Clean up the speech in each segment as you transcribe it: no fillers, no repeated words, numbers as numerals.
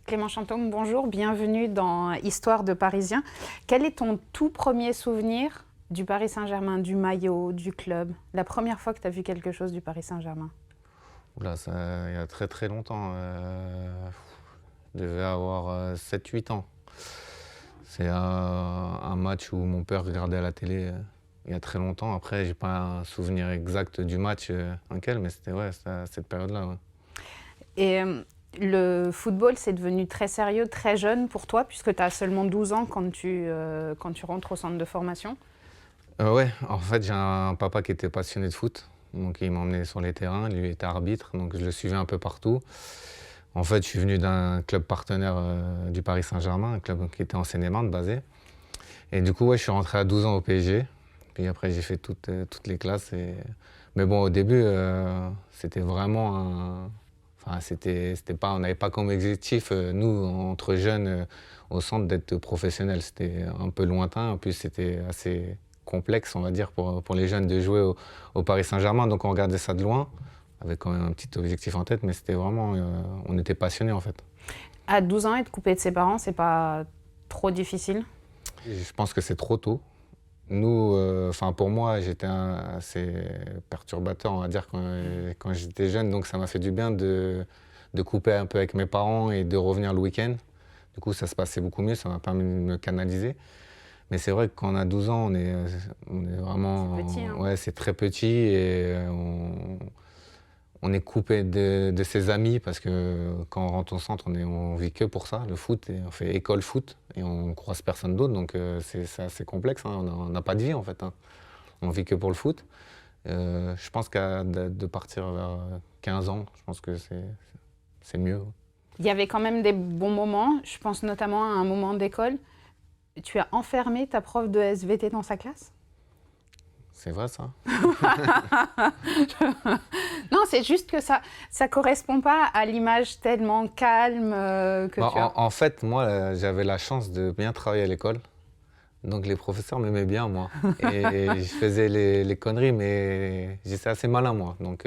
Clément Chantôme, bonjour, bienvenue dans Histoire de Parisien. Quel est ton tout premier souvenir du Paris Saint-Germain, du maillot, du club? La première fois que tu as vu quelque chose du Paris Saint-Germain? Oula, ça, il y a très très longtemps. Je devais avoir 7-8 ans. C'est un match où mon père regardait à la télé il y a très longtemps. Après, j'ai pas un souvenir exact du match mais c'était à cette période-là. Ouais. Et le football, c'est devenu très sérieux, très jeune pour toi, puisque tu as seulement 12 ans quand tu rentres au centre de formation. Ouais, en fait, j'ai un papa qui était passionné de foot. Donc, il m'emmenait sur les terrains. Lui était arbitre, donc je le suivais un peu partout. En fait, je suis venu d'un club partenaire du Paris Saint-Germain, un club qui était en Seine-et-Marne, basé. Et du coup, ouais, je suis rentré à 12 ans au PSG. Puis après, j'ai fait toutes les classes. Mais bon, au début, c'était vraiment Enfin, c'était pas... On n'avait pas comme objectif, nous, entre jeunes, au centre, d'être professionnels. C'était un peu lointain. En plus, c'était assez complexe, on va dire, pour les jeunes de jouer au Paris Saint-Germain. Donc, on regardait ça de loin, avec quand même un petit objectif en tête. Mais c'était vraiment... on était passionnés, en fait. À 12 ans, être coupé de ses parents, c'est pas trop difficile? Je pense que c'est trop tôt. Nous, pour moi, j'étais assez perturbateur, on va dire, quand j'étais jeune. Donc, ça m'a fait du bien de couper un peu avec mes parents et de revenir le week-end. Du coup, ça se passait beaucoup mieux, ça m'a permis de me canaliser. Mais c'est vrai que quand on a 12 ans, on est vraiment... C'est petit, hein. Ouais, c'est très petit et on est coupé de ses amis parce que quand on rentre au centre, on vit que pour ça, le foot, et on fait école foot et on croise personne d'autre, donc c'est assez complexe, hein. On n'a pas de vie en fait, hein. On vit que pour le foot. Je pense de partir vers 15 ans, je pense que c'est mieux. Il y avait quand même des bons moments, je pense notamment à un moment d'école. Tu as enfermé ta prof de SVT dans sa classe? C'est vrai ça? Non, c'est juste que ça correspond pas à l'image tellement calme que tu as. En fait, moi, j'avais la chance de bien travailler à l'école. Donc les professeurs m'aimaient bien, moi. Et je faisais les conneries, mais j'étais assez malin, moi. Donc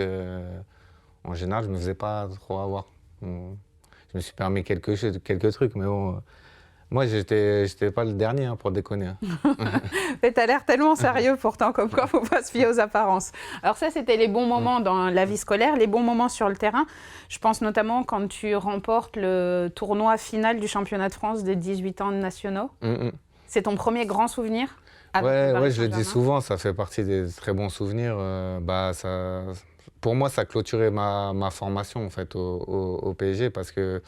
en général, je me faisais pas trop avoir. Je me suis permis quelques trucs, mais bon... Moi, j'étais pas le dernier, hein, pour déconner, hein. Mais t'as l'air tellement sérieux pourtant, comme quoi faut pas se fier aux apparences. Alors ça, c'était les bons moments dans la vie scolaire, les bons moments sur le terrain. Je pense notamment quand tu remportes le tournoi final du championnat de France des 18 ans nationaux. C'est ton premier grand souvenir? Ouais, je le dis souvent, ça fait partie des très bons souvenirs. Pour moi, ça a clôturé ma formation en fait, au PSG parce que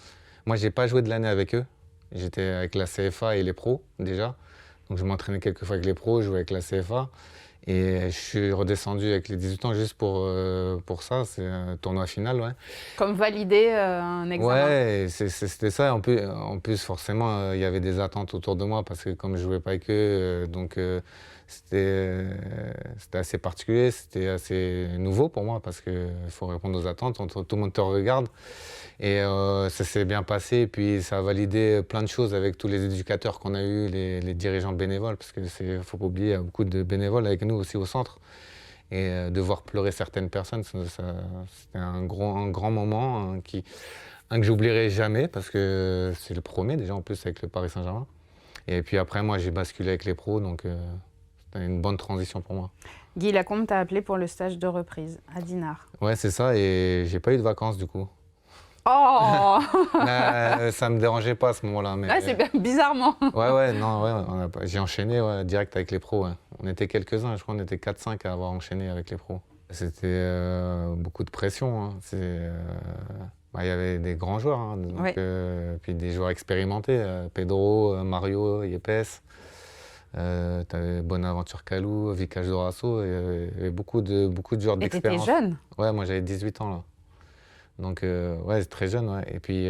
moi, j'ai pas joué de l'année avec eux. J'étais avec la CFA et les pros déjà. Donc je m'entraînais quelques fois avec les pros, je jouais avec la CFA. Et je suis redescendu avec les 18 ans juste pour ça, c'est un tournoi final, ouais. Comme valider un examen? Ouais, c'était ça. En plus forcément, il y avait des attentes autour de moi parce que comme je jouais pas avec eux, c'était assez particulier, c'était assez nouveau pour moi parce qu'il faut répondre aux attentes, tout le monde te regarde. Et ça s'est bien passé, et puis ça a validé plein de choses avec tous les éducateurs qu'on a eus, les dirigeants bénévoles, parce qu'il ne faut pas oublier, il y a beaucoup de bénévoles avec nous aussi au centre. Et de voir pleurer certaines personnes, c'était un grand moment, hein, que j'oublierai jamais, parce que c'est le premier déjà en plus avec le Paris Saint-Germain. Et puis après, moi, j'ai basculé avec les pros, donc c'était une bonne transition pour moi. Guy Lacombe t'a appelé pour le stage de reprise à Dinard. Ouais, c'est ça, et j'ai pas eu de vacances du coup. Oh Ça me dérangeait pas à ce moment-là. Mais... Ouais, c'est bien, bizarrement. J'ai enchaîné direct avec les pros. Ouais. On était quelques-uns, je crois qu'on était 4-5 à avoir enchaîné avec les pros. C'était beaucoup de pression, hein. Il y avait des grands joueurs, hein, donc, ouais. Puis des joueurs expérimentés, Pedro, Mario, Yepes. T'avais Bonaventure Kalou, Vicage Dorasso, il y avait beaucoup de joueurs d'expérience. Et t'étais jeune? Ouais, moi j'avais 18 ans là. Donc ouais, très jeune, ouais. Et puis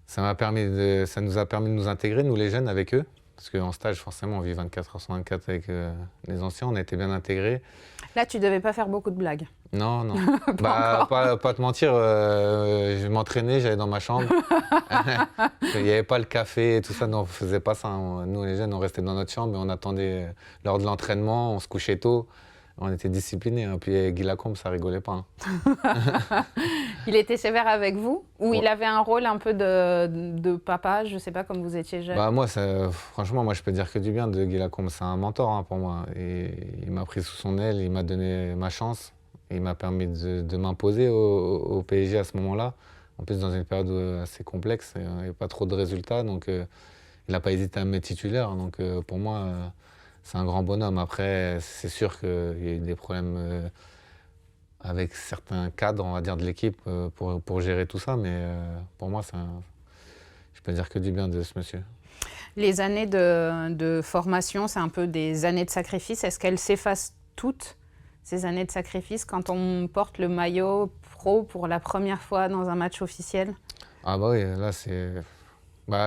ça nous a permis de nous intégrer, nous les jeunes, avec eux. Parce qu'en stage, forcément, on vit 24 heures sur 24 avec les anciens, on a été bien intégrés. Là, tu devais pas faire beaucoup de blagues? Non. pas te mentir, je m'entraînais, j'allais dans ma chambre. Il n'y avait pas le café et tout ça, non, on faisait pas ça, hein. Nous, les jeunes, on restait dans notre chambre et on attendait l'heure de l'entraînement, on se couchait tôt. On était disciplinés, hein. Puis Guy Lacombe, ça rigolait pas, hein. Il était sévère avec vous ou Ouais. il avait un rôle un peu de papa, je sais pas, comme vous étiez jeune? Bah moi, franchement, moi je peux dire que du bien de Guy Lacombe. C'est un mentor hein, pour moi. Et il m'a pris sous son aile, il m'a donné ma chance. Il m'a permis de m'imposer au PSG à ce moment-là. En plus, dans une période assez complexe, il n'y avait pas trop de résultats. Donc, il n'a pas hésité à me mettre titulaire. Donc, pour moi, c'est un grand bonhomme. Après, c'est sûr qu'il y a eu des problèmes avec certains cadres, on va dire, de l'équipe pour gérer tout ça. Mais pour moi, je peux dire que du bien de ce monsieur. Les années de formation, c'est un peu des années de sacrifice. Est-ce qu'elles s'effacent toutes, ces années de sacrifice, quand on porte le maillot pro pour la première fois dans un match officiel? Ah bah oui, là,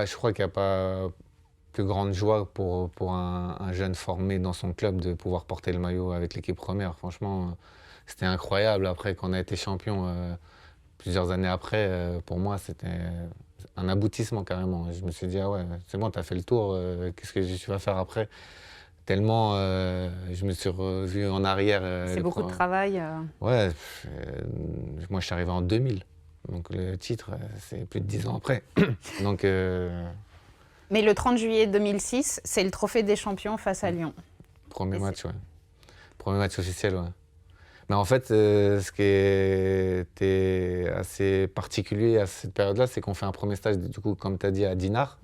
je crois qu'il n'y a pas plus grande joie pour un jeune formé dans son club de pouvoir porter le maillot avec l'équipe première. Franchement, c'était incroyable. Après, quand on a été champion plusieurs années après, pour moi, c'était un aboutissement carrément. Je me suis dit, ah ouais, c'est bon, tu as fait le tour, qu'est-ce que tu vas faire après? Tellement je me suis revu en arrière. C'est beaucoup de travail. Ouais, moi je suis arrivé en 2000. Donc le titre, c'est plus de 10 ans après. Donc, Mais le 30 juillet 2006, c'est le trophée des champions face à Lyon. premier match, ouais. Premier match officiel, ouais. Mais en fait, ce qui était assez particulier à cette période-là, c'est qu'on fait un premier stage, du coup, comme tu as dit, à Dinard.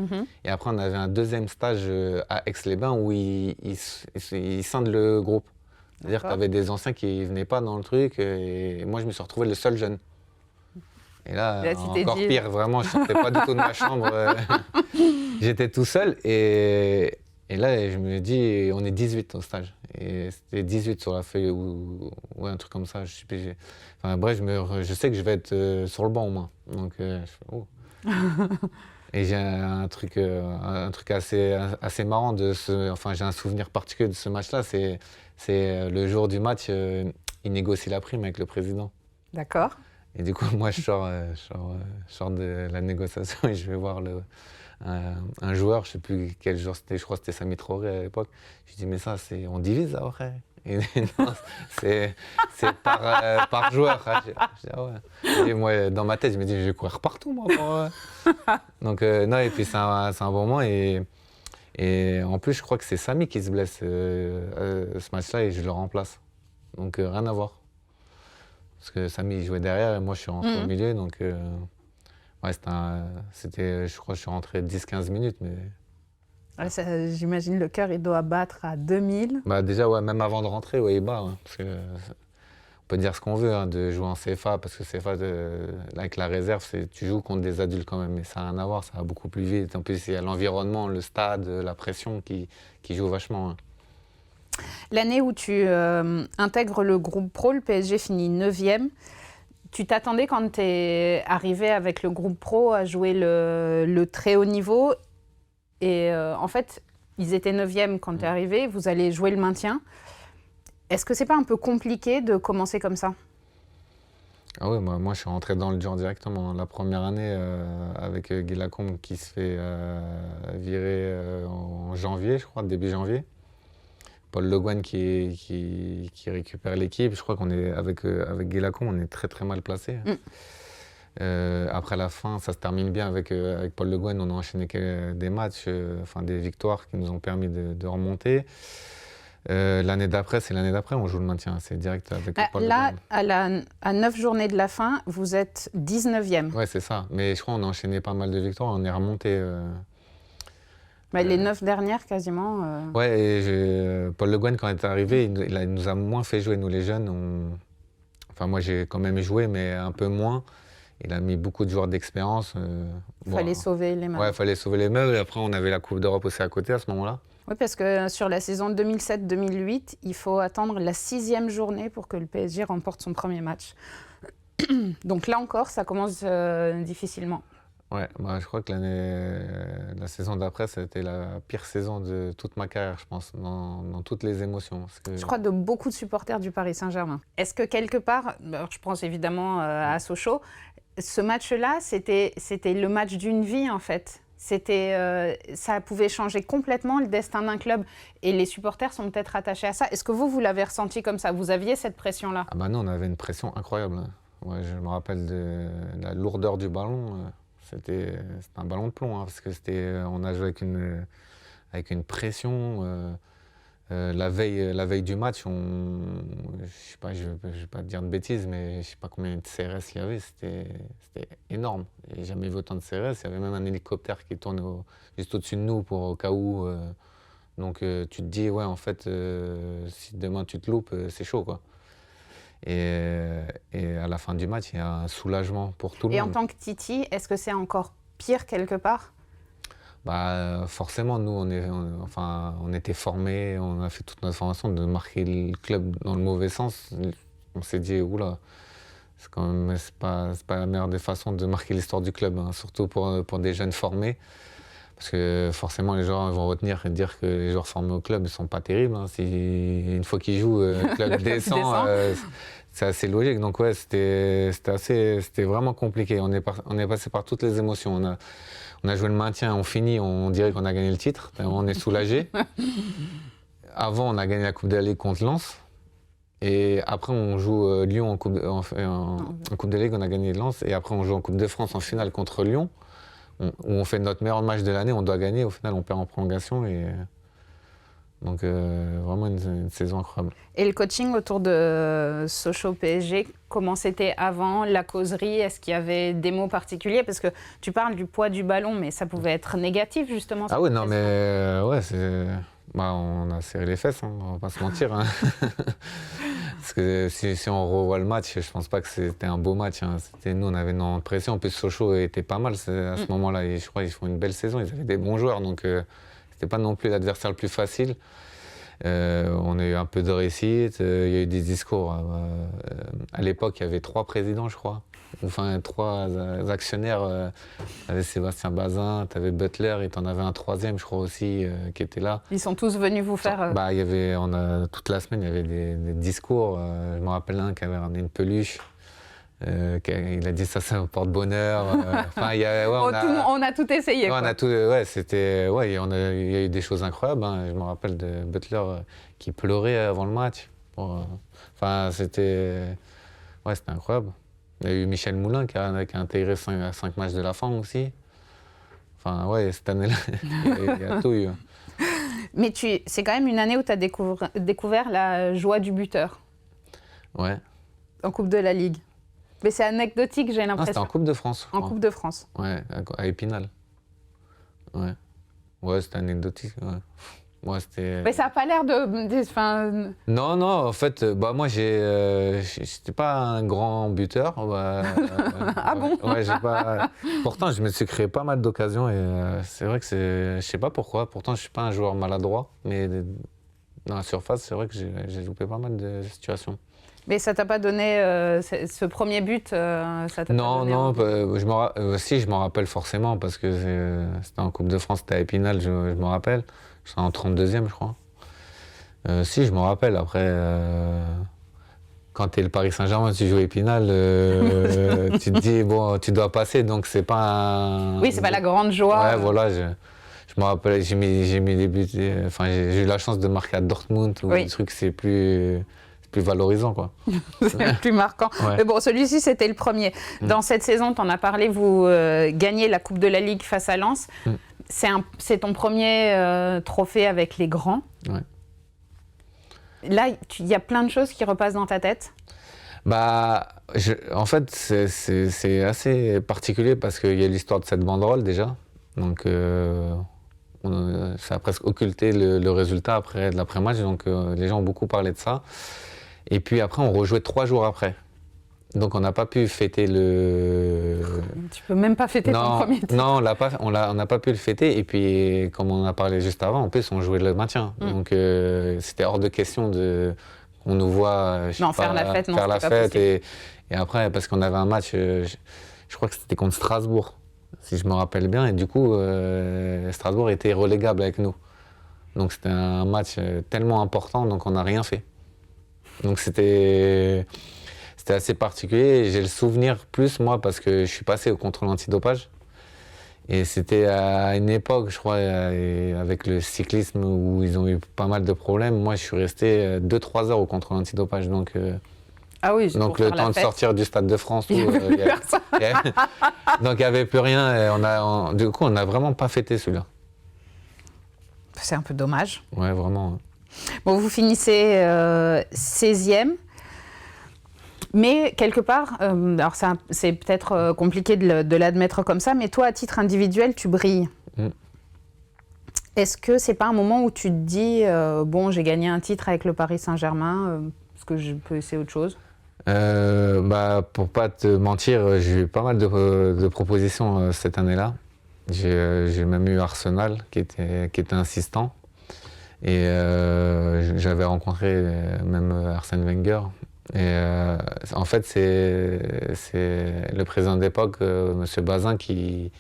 Et après, on avait un deuxième stage à Aix-les-Bains où ils scindent le groupe. C'est-à-dire que tu avais des anciens qui ne venaient pas dans le truc et moi, je me suis retrouvé le seul jeune. Et là, encore pire, vraiment, je ne sortais pas du tout de ma chambre. J'étais tout seul et là, je me dis, on est 18 au stage. Et c'était 18 sur la feuille ou ouais, un truc comme ça. Je sais plus, enfin, bref, je sais que je vais être sur le banc au moins. Donc, je fais, oh. Et j'ai un truc assez marrant enfin, j'ai un souvenir particulier de ce match-là. C'est le jour du match, il négocie la prime avec le président. D'accord. Et du coup, moi, je sors de la négociation et je vais voir un joueur, je ne sais plus quel joueur c'était, je crois que c'était Samy Traoré à l'époque. Je lui dis, mais ça, on divise après. Et non, c'est par joueur. Je dis, ah ouais. Et moi, dans ma tête, je me dis, je vais courir partout, moi. Donc, non, et puis c'est un bon moment. Et en plus, je crois que c'est Samy qui se blesse ce match-là et je le remplace. Donc, rien à voir. Parce que Samy il jouait derrière et moi je suis rentré au milieu. Donc ouais, je crois que je suis rentré 10-15 minutes. Mais... Ouais, j'imagine le cœur il doit battre à 2000. Bah, déjà, ouais, même avant de rentrer, ouais, il bat. Hein, parce que, on peut dire ce qu'on veut hein, de jouer en CFA, parce que CFA, avec la réserve, tu joues contre des adultes quand même. Mais ça n'a rien à voir, ça va beaucoup plus vite. En plus, il y a l'environnement, le stade, la pression qui joue vachement. Hein. L'année où tu intègres le groupe pro, le PSG finit 9e. Tu t'attendais quand tu es arrivé avec le groupe pro à jouer le très haut niveau. Et en fait, ils étaient 9e quand tu es arrivé. Vous allez jouer le maintien. Est-ce que c'est pas un peu compliqué de commencer comme ça? Ah oui, moi je suis rentré dans le dur directement. La première année avec Guy Lacombe qui se fait virer en janvier, je crois, début janvier. Paul Le Guen qui récupère l'équipe. Je crois qu'on est avec Guy Lacombe, on est très très mal placé. Après la fin, ça se termine bien avec Paul Le Guen. On a enchaîné des matchs, des victoires qui nous ont permis de remonter. L'année d'après, on joue le maintien. C'est direct avec Paul Le Guen. Là, à 9 journées de la fin, vous êtes 19e. Ouais, c'est ça. Mais je crois qu'on a enchaîné pas mal de victoires. On est remonté. Les 9 dernières, quasiment. Ouais, et Paul Le Guen, quand il est arrivé, il nous a moins fait jouer, nous les jeunes. Enfin, moi, j'ai quand même joué, mais un peu moins. Il a mis beaucoup de joueurs d'expérience. Il fallait sauver les meubles. Ouais, il fallait sauver les meubles. Et après, on avait la Coupe d'Europe aussi à côté à ce moment-là. Oui, parce que sur la saison 2007-2008, il faut attendre la 6e journée pour que le PSG remporte son premier match. Donc là encore, ça commence difficilement. Ouais, je crois que la saison d'après, c'était la pire saison de toute ma carrière, je pense, dans toutes les émotions. Parce que... Je crois de beaucoup de supporters du Paris Saint-Germain. Est-ce que quelque part, alors je pense évidemment à Sochaux, ce match-là, c'était le match d'une vie en fait. Ça pouvait changer complètement le destin d'un club. Et les supporters sont peut-être attachés à ça. Est-ce que vous l'avez ressenti comme ça? Vous aviez cette pression-là? Ah bah non, on avait une pression incroyable. Ouais, je me rappelle de la lourdeur du ballon. C'était un ballon de plomb, hein, parce que on a joué avec une pression. La veille du match, je sais pas, je vais pas te dire de bêtises, mais je sais pas combien de CRS il y avait. C'était énorme. J'ai jamais vu autant de CRS. Il y avait même un hélicoptère qui tournait juste au-dessus de nous au cas où. Donc tu te dis, ouais, en fait, si demain tu te loupes, c'est chaud, quoi. Et à la fin du match, il y a un soulagement pour tout le Et monde. en tant que Titi, est-ce que c'est encore pire quelque part? Bah, forcément, nous, on était formés, on a fait toute notre formation de marquer le club dans le mauvais sens. On s'est dit, oula, c'est pas la meilleure des façons de marquer l'histoire du club, hein, surtout pour des jeunes formés. Parce que forcément, les joueurs vont retenir et dire que les joueurs formés au club ne sont pas terribles, hein. Une fois qu'ils jouent, le club descend, c'est assez logique. Donc ouais, c'était vraiment compliqué. On est passé par toutes les émotions. On a joué le maintien, on finit, on dirait qu'on a gagné le titre. On est soulagé. Avant, on a gagné la Coupe de la Ligue contre Lens. Et après, on joue Lyon en Coupe de Ligue, on a gagné Lens. Et après, on joue en Coupe de France en finale contre Lyon. Où on fait notre meilleur match de l'année, on doit gagner, au final on perd en prolongation. Donc vraiment une saison incroyable. Et le coaching autour de Sochaux PSG, comment c'était avant, la causerie? Est-ce qu'il y avait des mots particuliers? Parce que tu parles du poids du ballon, mais ça pouvait être négatif justement. Ah oui, non mais ouais, on a serré les fesses, hein, on va pas se mentir. Hein. Parce que si on revoit le match, je pense pas que c'était un beau match. Hein. Nous, on avait une pression. En plus, Sochaux était pas mal à ce moment-là. Et je crois qu'ils font une belle saison. Ils avaient des bons joueurs. Donc, c'était pas non plus l'adversaire le plus facile. On a eu un peu de réussite. Il y a eu des discours. À l'époque, il y avait 3 présidents, je crois. Enfin, 3 actionnaires. Tu avais Sébastien Bazin, tu avais Butler et tu en avais un 3e, je crois aussi, qui était là. Ils sont tous venus vous faire... Bah, toute la semaine, il y avait des discours. Je me rappelle un qui avait ramené une peluche. Il a dit ça, c'est un porte-bonheur. On a tout essayé. Ouais, il y a eu des choses incroyables. Hein. Je me rappelle de Butler qui pleurait avant le match. C'était incroyable. Il y a eu Michel Moulin qui a intégré 5 matchs de la fin aussi. Enfin, ouais, cette année-là, il y a tout eu. Mais c'est quand même une année où tu as découvert la joie du buteur. Ouais. En Coupe de la Ligue. Mais c'est anecdotique, j'ai l'impression. C'était en Coupe de France. En Coupe de France. Ouais, à Épinal. Ouais. Ouais, c'était anecdotique. Ouais. Moi, mais ça n'a pas l'air de... Non, en fait, moi, j'étais pas un grand buteur. Ah bon? Ouais, Pourtant, je me suis créé pas mal d'occasions et c'est vrai que je sais pas pourquoi. Pourtant, je suis pas un joueur maladroit, mais dans la surface, c'est vrai que j'ai loupé pas mal de situations. Mais ça t'a pas donné ce premier but ça t'a Non, pas donné si, je m'en rappelle forcément parce que c'était en Coupe de France, c'était à Épinal, je me rappelle. J'étais en 32e, je crois. Si, je me rappelle. Après, quand tu es le Paris Saint-Germain, tu joues à Épinal, tu te dis, bon, tu dois passer, donc c'est pas Oui, c'est pas la grande joie. Ouais, voilà, je me rappelle, j'ai mis des buts, j'ai eu la chance de marquer à Dortmund, où le truc, c'est plus valorisant, quoi. C'est plus marquant. Ouais. Mais bon, celui-ci, c'était le premier. Dans cette saison, tu en as parlé, vous gagnez la Coupe de la Ligue face à Lens. C'est ton premier trophée avec les grands. Ouais. Là, il y a plein de choses qui repassent dans ta tête. Bah, en fait, c'est assez particulier parce qu'il y a l'histoire de cette banderole déjà. Donc, ça a presque occulté le résultat après l'après-match. Donc, les gens ont beaucoup parlé de ça. Et puis après, on rejouait 3 jours après. Donc on n'a pas pu fêter Tu peux même pas fêter ton premier titre. Non, on n'a pas pu le fêter. Et puis, comme on en a parlé juste avant, en plus, on jouait le maintien. Donc c'était hors de question qu'on nous voit faire la fête. Faire la fête. Et après, parce qu'on avait un match, je crois que c'était contre Strasbourg, si je me rappelle bien. Et du coup, Strasbourg était relégable avec nous. Donc c'était un match tellement important, donc on n'a rien fait. Donc c'était assez particulier. J'ai le souvenir plus, moi, parce que je suis passé au contrôle antidopage. Et c'était à une époque, je crois, avec le cyclisme, où ils ont eu pas mal de problèmes. Moi, je suis resté 2-3 heures au contrôle antidopage. Donc, Ah oui, Donc pour le faire la temps de fête. sortir du Stade de France, Il y avait plus personne. donc il n'y avait plus rien. Et du coup, on n'a vraiment pas fêté celui-là. C'est un peu dommage. Ouais, vraiment. Bon, vous finissez 16e. Mais quelque part, alors c'est peut-être compliqué de l'admettre comme ça, mais toi, à titre individuel, tu brilles. Mm. Est-ce que c'est pas un moment où tu te dis, bon, j'ai gagné un titre avec le Paris Saint-Germain, est-ce que je peux essayer autre chose? Pour pas te mentir, j'ai eu pas mal de propositions cette année-là. J'ai même eu Arsenal qui était insistant. Et j'avais rencontré même Arsène Wenger. Et en fait, c'est le président d'époque, M. Bazin, qui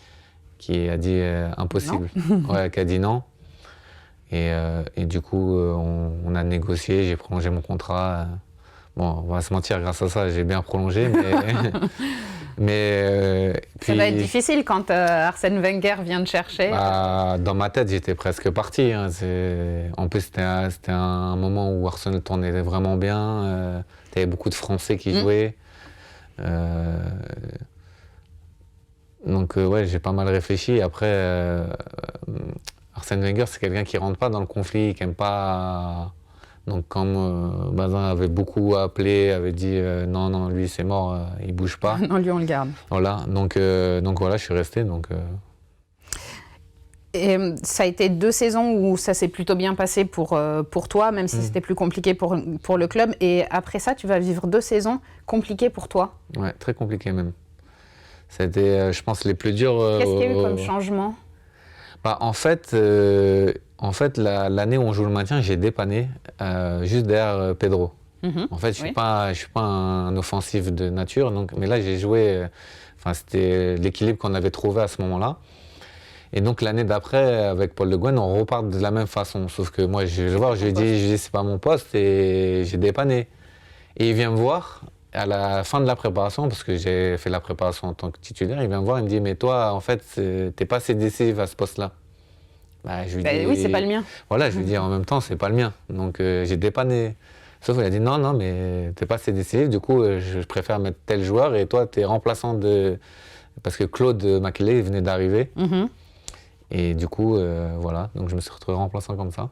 a dit impossible. Ouais, qui a dit non. Et du coup, on a négocié, j'ai prolongé mon contrat. Bon, on va se mentir, grâce à ça, j'ai bien prolongé. Puis, ça va être difficile quand Arsène Wenger vient te chercher. Dans ma tête, j'étais presque parti. Hein. En plus, c'était un moment où Arsenal tournait vraiment bien. Il y avait beaucoup de Français qui jouaient. Donc, ouais, j'ai pas mal réfléchi. Après, Arsène Wenger, c'est quelqu'un qui rentre pas dans le conflit, qui aime pas. Donc, comme Bazin avait beaucoup appelé, avait dit non, lui c'est mort, il bouge pas. Non, lui on le garde. Voilà, donc voilà, je suis resté. Et ça a été 2 saisons où ça s'est plutôt bien passé pour toi, même si c'était plus compliqué pour le club. Et après ça, tu vas vivre 2 saisons compliquées pour toi. Ouais, très compliqué même. Ça a été, je pense, les plus durs. Qu'est-ce qu'il y a eu comme changement? En fait, l'année où on joue le maintien, j'ai dépanné juste derrière Pedro. En fait, je suis pas un offensif de nature, mais là j'ai joué. C'était l'équilibre qu'on avait trouvé à ce moment-là. Et donc l'année d'après, avec Paul Le Guen, on repart de la même façon. Sauf que moi, je lui ai dit, c'est pas mon poste, et j'ai dépanné. Et il vient me voir à la fin de la préparation, parce que j'ai fait la préparation en tant que titulaire. Il vient me voir, il me dit, mais toi, en fait, t'es pas assez décisif à ce poste-là. Je lui dis, oui, c'est pas le mien. Voilà, je lui dis en même temps, c'est pas le mien. Donc j'ai dépanné. Sauf qu'il a dit non, mais t'es pas assez décisif, du coup je préfère mettre tel joueur et toi t'es remplaçant de. Parce que Claude Makélélé venait d'arriver. Et du coup, voilà, donc je me suis retrouvé remplaçant comme ça.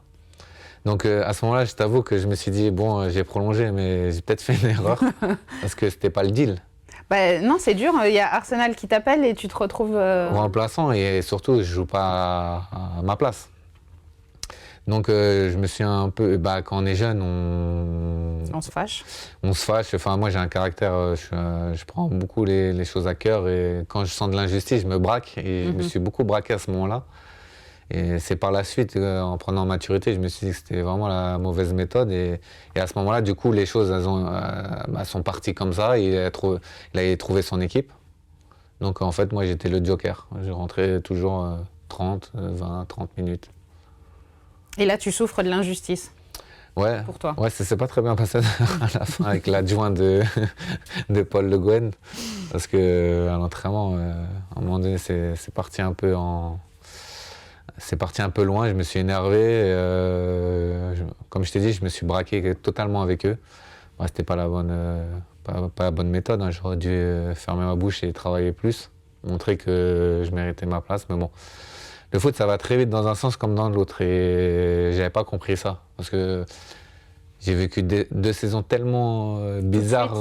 Donc à ce moment-là, je t'avoue que je me suis dit, bon, j'ai prolongé, mais j'ai peut-être fait une erreur, parce que c'était pas le deal. Non, c'est dur, il y a Arsenal qui t'appelle et tu te retrouves... Remplaçant, et surtout, je joue pas à ma place. Donc je me suis un peu... quand on est jeune, on se fâche. On se fâche. Enfin, moi, j'ai un caractère, je prends beaucoup les choses à cœur, et quand je sens de l'injustice, je me braque, et je me suis beaucoup braqué à ce moment-là. Et c'est par la suite, en prenant maturité, je me suis dit que c'était vraiment la mauvaise méthode. Et à ce moment-là, du coup, les choses elles sont parties comme ça. Il a trouvé son équipe. Donc en fait, moi, j'étais le joker. Je rentrais toujours 30 minutes. Et là, tu souffres de l'injustice. Ouais, pour toi. Ouais, ça s'est pas très bien passé à la fin avec l'adjoint de Paul Le Guen. Parce qu'à l'entraînement, à un moment donné, c'est parti un peu loin, je me suis énervé. Comme je t'ai dit, je me suis braqué totalement avec eux. C'était pas la bonne méthode. Hein. J'aurais dû fermer ma bouche et travailler plus, montrer que je méritais ma place. Mais bon, le foot, ça va très vite dans un sens comme dans l'autre. Et j'avais pas compris ça. Parce que j'ai vécu 2 saisons tellement bizarres.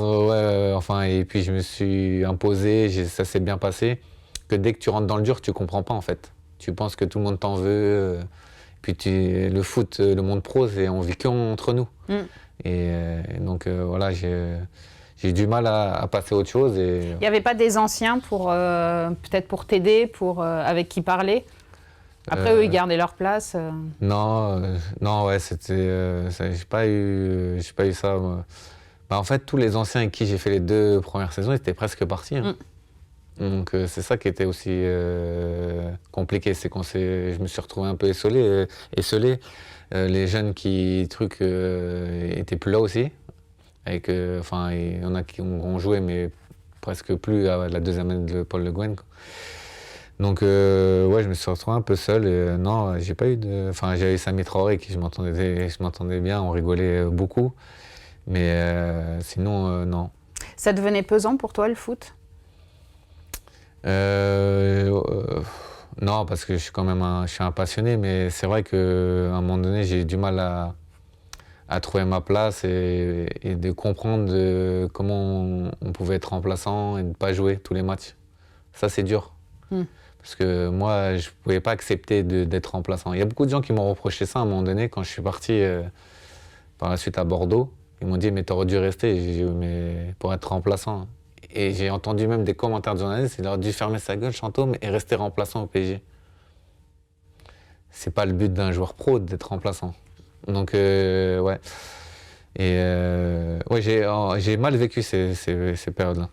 Et puis je me suis imposé, ça s'est bien passé, que dès que tu rentres dans le dur, tu comprends pas en fait. Tu penses que tout le monde t'en veut. Puis le foot, le monde pro, on vit qu'entre nous. Et donc voilà, j'ai du mal à passer à autre chose. Il n'y avait pas des anciens peut-être pour t'aider, avec qui parler? Après, eux, ils gardaient leur place. Non, ouais, c'était. J'ai pas eu ça. Moi. En fait, tous les anciens avec qui j'ai fait les 2 premières saisons, ils étaient presque partis. Hein. Donc c'est ça qui était aussi compliqué, c'est je me suis retrouvé un peu esselé. Les jeunes qui étaient plus là aussi. Il y en a qui ont joué, mais presque plus à la 2e année de Paul Le Guen. Donc je me suis retrouvé un peu seul. Et, non, j'ai pas eu de. J'avais Samy Traoré qui je m'entendais bien, on rigolait beaucoup. Mais sinon, non. Ça devenait pesant pour toi, le foot? Non, parce que je suis quand même je suis un passionné, mais c'est vrai qu'à un moment donné, j'ai eu du mal à trouver ma place et de comprendre comment on pouvait être remplaçant et ne pas jouer tous les matchs. Ça, c'est dur. Parce que moi, je ne pouvais pas accepter d'être remplaçant. Il y a beaucoup de gens qui m'ont reproché ça à un moment donné quand je suis parti par la suite à Bordeaux. Ils m'ont dit, mais t'aurais dû rester. J'ai dit, mais pour être remplaçant. Et j'ai entendu même des commentaires de journalistes, il aurait dû fermer sa gueule, Chantôme, et rester remplaçant au PSG. C'est pas le but d'un joueur pro d'être remplaçant. Donc, ouais. Et ouais, j'ai mal vécu ces périodes-là.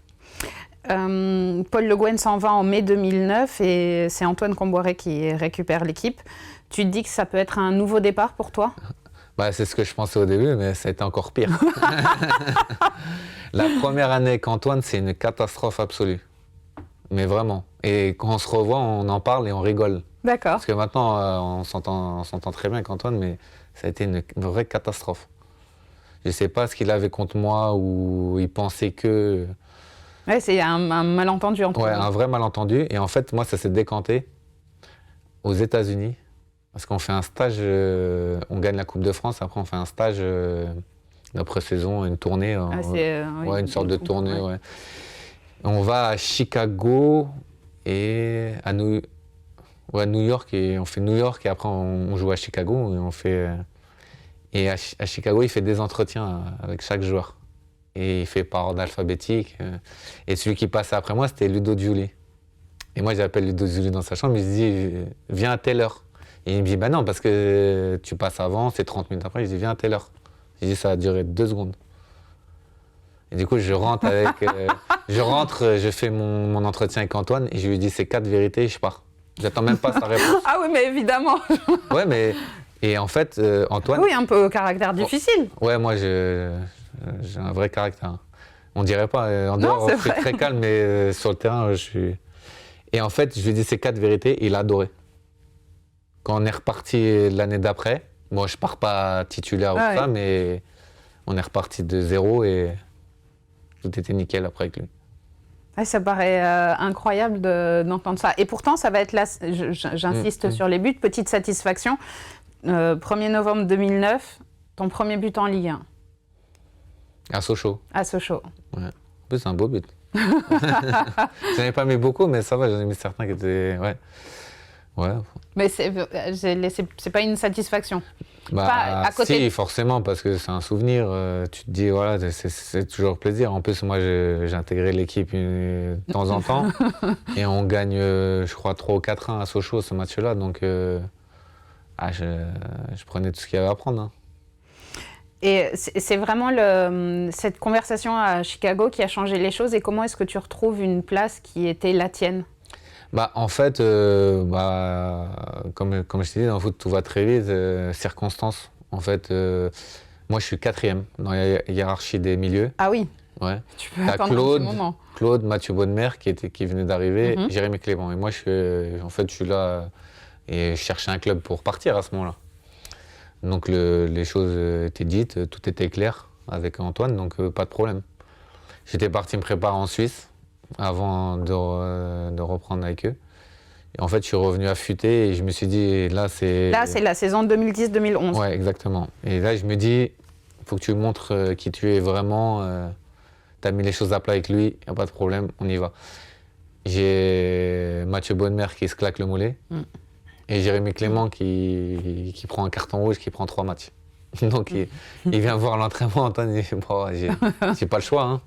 Paul Le Guen s'en va en mai 2009 et c'est Antoine Kombouaré qui récupère l'équipe. Tu te dis que ça peut être un nouveau départ pour toi? Bah, c'est ce que je pensais au début, mais ça a été encore pire. La première année avec Antoine, c'est une catastrophe absolue. Mais vraiment. Et quand on se revoit, on en parle et on rigole. D'accord. Parce que maintenant, on s'entend très bien avec Antoine, mais ça a été une vraie catastrophe. Je ne sais pas ce qu'il avait contre moi ou il pensait que... Ouais, c'est un malentendu entre Ouais, vous. un vrai malentendu. Et en fait, moi, ça s'est décanté aux États-Unis. Parce qu'on fait un stage, on gagne la Coupe de France, après on fait un stage d'après-saison, une tournée. Oui, une sorte de tournée, ouais. ouais. On va à Chicago et à New York, et on fait New York et après on joue à Chicago et on fait... et à Chicago, il fait des entretiens avec chaque joueur. Et il fait par ordre alphabétique. Et celui qui passait après moi, c'était Ludo Giuli. Et moi, j'appelle Ludo Giuli dans sa chambre, il se dit, viens à telle heure. Et il me dit, bah non, parce que tu passes avant, c'est 30 minutes après. Je dis, viens à telle heure. Je dis, ça va durer 2 secondes. Et du coup, je rentre, je fais mon entretien avec Antoine et je lui dis, c'est 4 vérités et je pars. J'attends même pas sa réponse. Ah oui, mais évidemment. Ouais, mais... Et en fait, Antoine... Oui, un peu caractère difficile. Ouais, moi, j'ai un vrai caractère. On dirait pas. En dehors, je suis très calme, mais sur le terrain, je suis... Et en fait, je lui dis ces 4 vérités, il a adoré. Quand on est reparti l'année d'après, moi, je pars pas titulaire ou ça, mais on est reparti de 0 et tout était nickel après avec lui. Ouais, ça paraît incroyable d'entendre ça. Et pourtant, ça va être là, j'insiste sur les buts, petite satisfaction. 1er novembre 2009, ton premier but en Ligue 1. À Sochaux. À Sochaux. Ouais. En plus, c'est un beau but. J'en ai pas mis beaucoup, mais ça va, j'en ai mis certains qui étaient... Ouais. Ouais. Mais c'est pas une satisfaction. Bah, pas à côté... Si, forcément, parce que c'est un souvenir. Tu te dis, voilà, c'est toujours plaisir. En plus, moi, j'ai intégré l'équipe de temps en temps. Et on gagne, je crois, 3 ou 4-1 à Sochaux, ce match-là. Donc, je prenais tout ce qu'il y avait à prendre. Hein. Et c'est vraiment cette conversation à Chicago qui a changé les choses. Et comment est-ce que tu retrouves une place qui était la tienne? Bah, en fait, comme je t'ai dit, dans le foot, tout va très vite. Circonstances. En fait, moi, je suis 4e dans la hiérarchie des milieux. Ah oui. Ouais. Tu peux attendre un petit moment. Claude, Mathieu Bonnemer qui venait d'arriver, Jérémy Clément. Et moi, je suis là et je cherchais un club pour partir à ce moment-là. Donc les choses étaient dites, tout était clair avec Antoine, donc pas de problème. J'étais parti me préparer en Suisse avant de reprendre avec eux. Et en fait, je suis revenu affûté et je me suis dit, là, c'est... Là, c'est la saison 2010-2011. Ouais, exactement. Et là, je me dis, il faut que tu montres qui tu es vraiment. Tu as mis les choses à plat avec lui, il n'y a pas de problème, on y va. J'ai Mathieu Bonnemer qui se claque le mollet. Et Jérémy Clément qui prend un carton rouge, qui prend 3 matchs. Donc il vient voir l'entraînement, Antoine, il dit, bon, j'ai pas le choix, hein.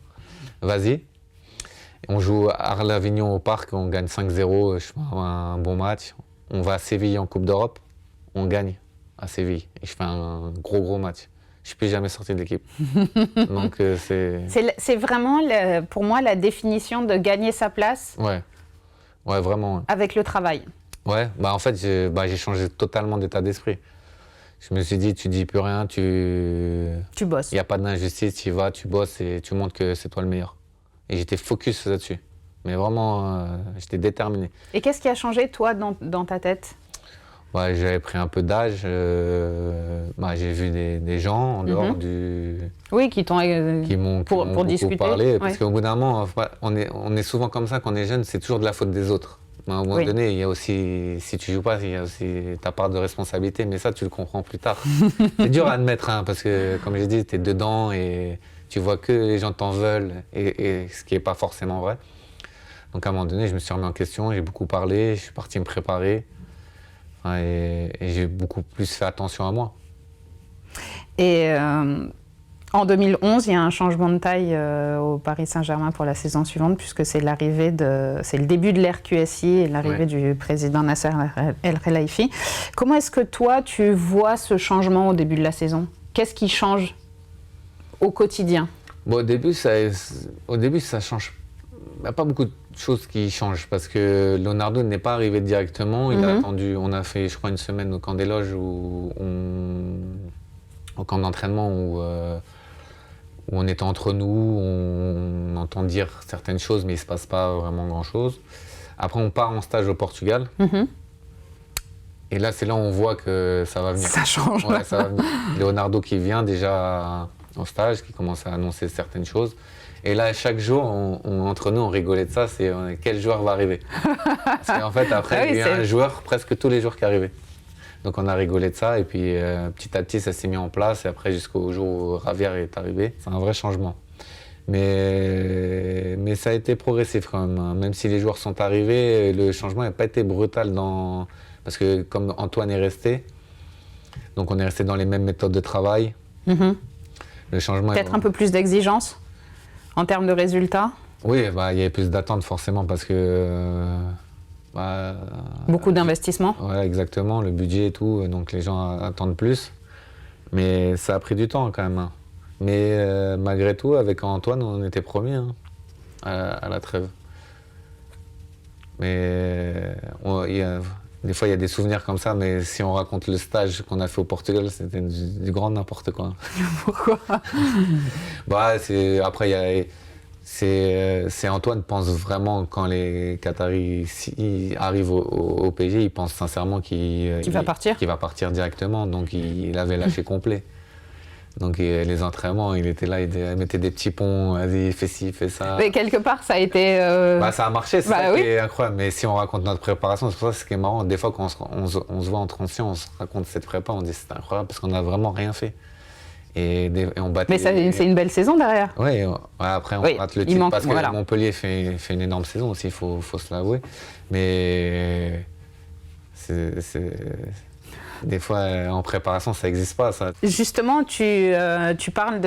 Vas-y. On joue à Arles-Avignon au parc, on gagne 5-0, je fais un bon match. On va à Séville en Coupe d'Europe, on gagne à Séville. Et je fais un gros match. Je ne suis plus jamais sorti de l'équipe. Donc c'est vraiment, pour moi, la définition de gagner sa place. Ouais, vraiment. Ouais. Avec le travail. Ouais, en fait, j'ai changé totalement d'état d'esprit. Je me suis dit, tu dis plus rien, tu bosses. Il n'y a pas d'injustice, tu y vas, tu bosses et tu montres que c'est toi le meilleur. Et j'étais focus là-dessus. Mais vraiment, j'étais déterminé. Et qu'est-ce qui a changé, toi, dans ta tête? Bah, j'avais pris un peu d'âge. Bah, j'ai vu des gens en dehors Oui, qui t'ont pour pour discuter. Parlé. Ouais. Parce qu'au bout d'un moment, on est souvent comme ça quand on est jeune, c'est toujours de la faute des autres. À un moment donné, il y a aussi, si tu joues pas, il y a aussi ta part de responsabilité, mais ça, tu le comprends plus tard. C'est dur à admettre, hein, parce que, comme j'ai dit, tu es dedans et tu vois que les gens t'en veulent, et ce qui n'est pas forcément vrai. Donc, à un moment donné, je me suis remis en question, j'ai beaucoup parlé, je suis parti me préparer, et j'ai beaucoup plus fait attention à moi. Et en 2011, il y a un changement de taille au Paris Saint-Germain pour la saison suivante, puisque c'est le début de l'ère QSI et l'arrivée du président Nasser El Khelaifi. Comment est-ce que toi, tu vois ce changement au début de la saison? Qu'est-ce qui change au quotidien? Bon, au début, ça change. Il n'y a pas beaucoup de choses qui changent parce que Leonardo n'est pas arrivé directement. Il a attendu. On a fait, je crois, une semaine au camp des loges au camp d'entraînement où on était entre nous, on entend dire certaines choses, mais il ne se passe pas vraiment grand-chose. Après, on part en stage au Portugal. Et là, c'est là où on voit que ça va venir. Ça change. Ouais, ça va venir. Leonardo qui vient déjà en stage, qui commence à annoncer certaines choses. Et là, chaque jour, entre nous, on rigolait de ça, c'est quel joueur va arriver. Parce qu'en fait, après, il y a un joueur presque tous les jours qui arrivait. Donc on a rigolé de ça, et puis petit à petit, ça s'est mis en place, et après, jusqu'au jour où Javier est arrivé, c'est un vrai changement. Mais ça a été progressif quand même, hein. Même si les joueurs sont arrivés, le changement n'a pas été brutal parce que comme Antoine est resté, donc on est resté dans les mêmes méthodes de travail. Le changement peut-être un peu plus d'exigence en termes de résultats? Oui, bah, il y avait plus d'attentes forcément parce que... beaucoup d'investissement. Ouais, exactement, le budget et tout, donc les gens attendent plus. Mais ça a pris du temps quand même, hein. Mais malgré tout, avec Antoine, on était premiers, hein, à la trêve. Mais des fois, il y a des souvenirs comme ça, mais si on raconte le stage qu'on a fait au Portugal, c'était du grand n'importe quoi. Pourquoi? Bah, après, c'est Antoine pense vraiment quand les Qataris arrivent au PSG, il pense sincèrement qu'il va partir. Qu'il va partir directement, donc il avait lâché complet. Donc les entraînements, il était là, il mettait des petits ponts, vas-y, fais ci, fais ça. Mais quelque part, ça a été... Bah, ça a marché, c'est ça qui est incroyable. Mais si on raconte notre préparation, c'est pour ça ce qui est marrant. Des fois, quand on se voit entre anciens, on se raconte cette prépa, on dit c'est incroyable parce qu'on n'a vraiment rien fait. Et on battait. Mais c'est une belle saison derrière. Oui, après on rate le titre parce que voilà. Montpellier fait une énorme saison aussi, il faut se l'avouer. Mais des fois en préparation ça n'existe pas ça. Justement, tu parles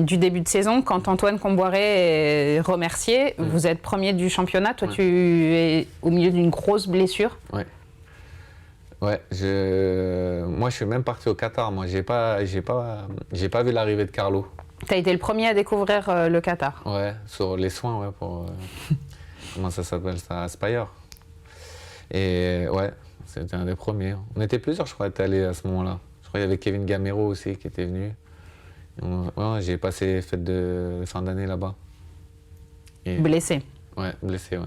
du début de saison quand Antoine Kombouaré est remercié. Vous êtes premier du championnat, toi tu es au milieu d'une grosse blessure. Ouais, moi je suis même parti au Qatar. Moi j'ai pas vu l'arrivée de Carlo. Tu as été le premier à découvrir le Qatar. Ouais, sur les soins, ouais, pour comment ça s'appelle ça, Aspire. Et ouais, c'était un des premiers. On était plusieurs, je crois, à être allés à ce moment-là. Je crois qu'il y avait Kevin Gamero aussi qui était venu. Ouais, j'ai passé les fêtes de fin d'année là-bas. Blessé. Ouais, blessé, ouais.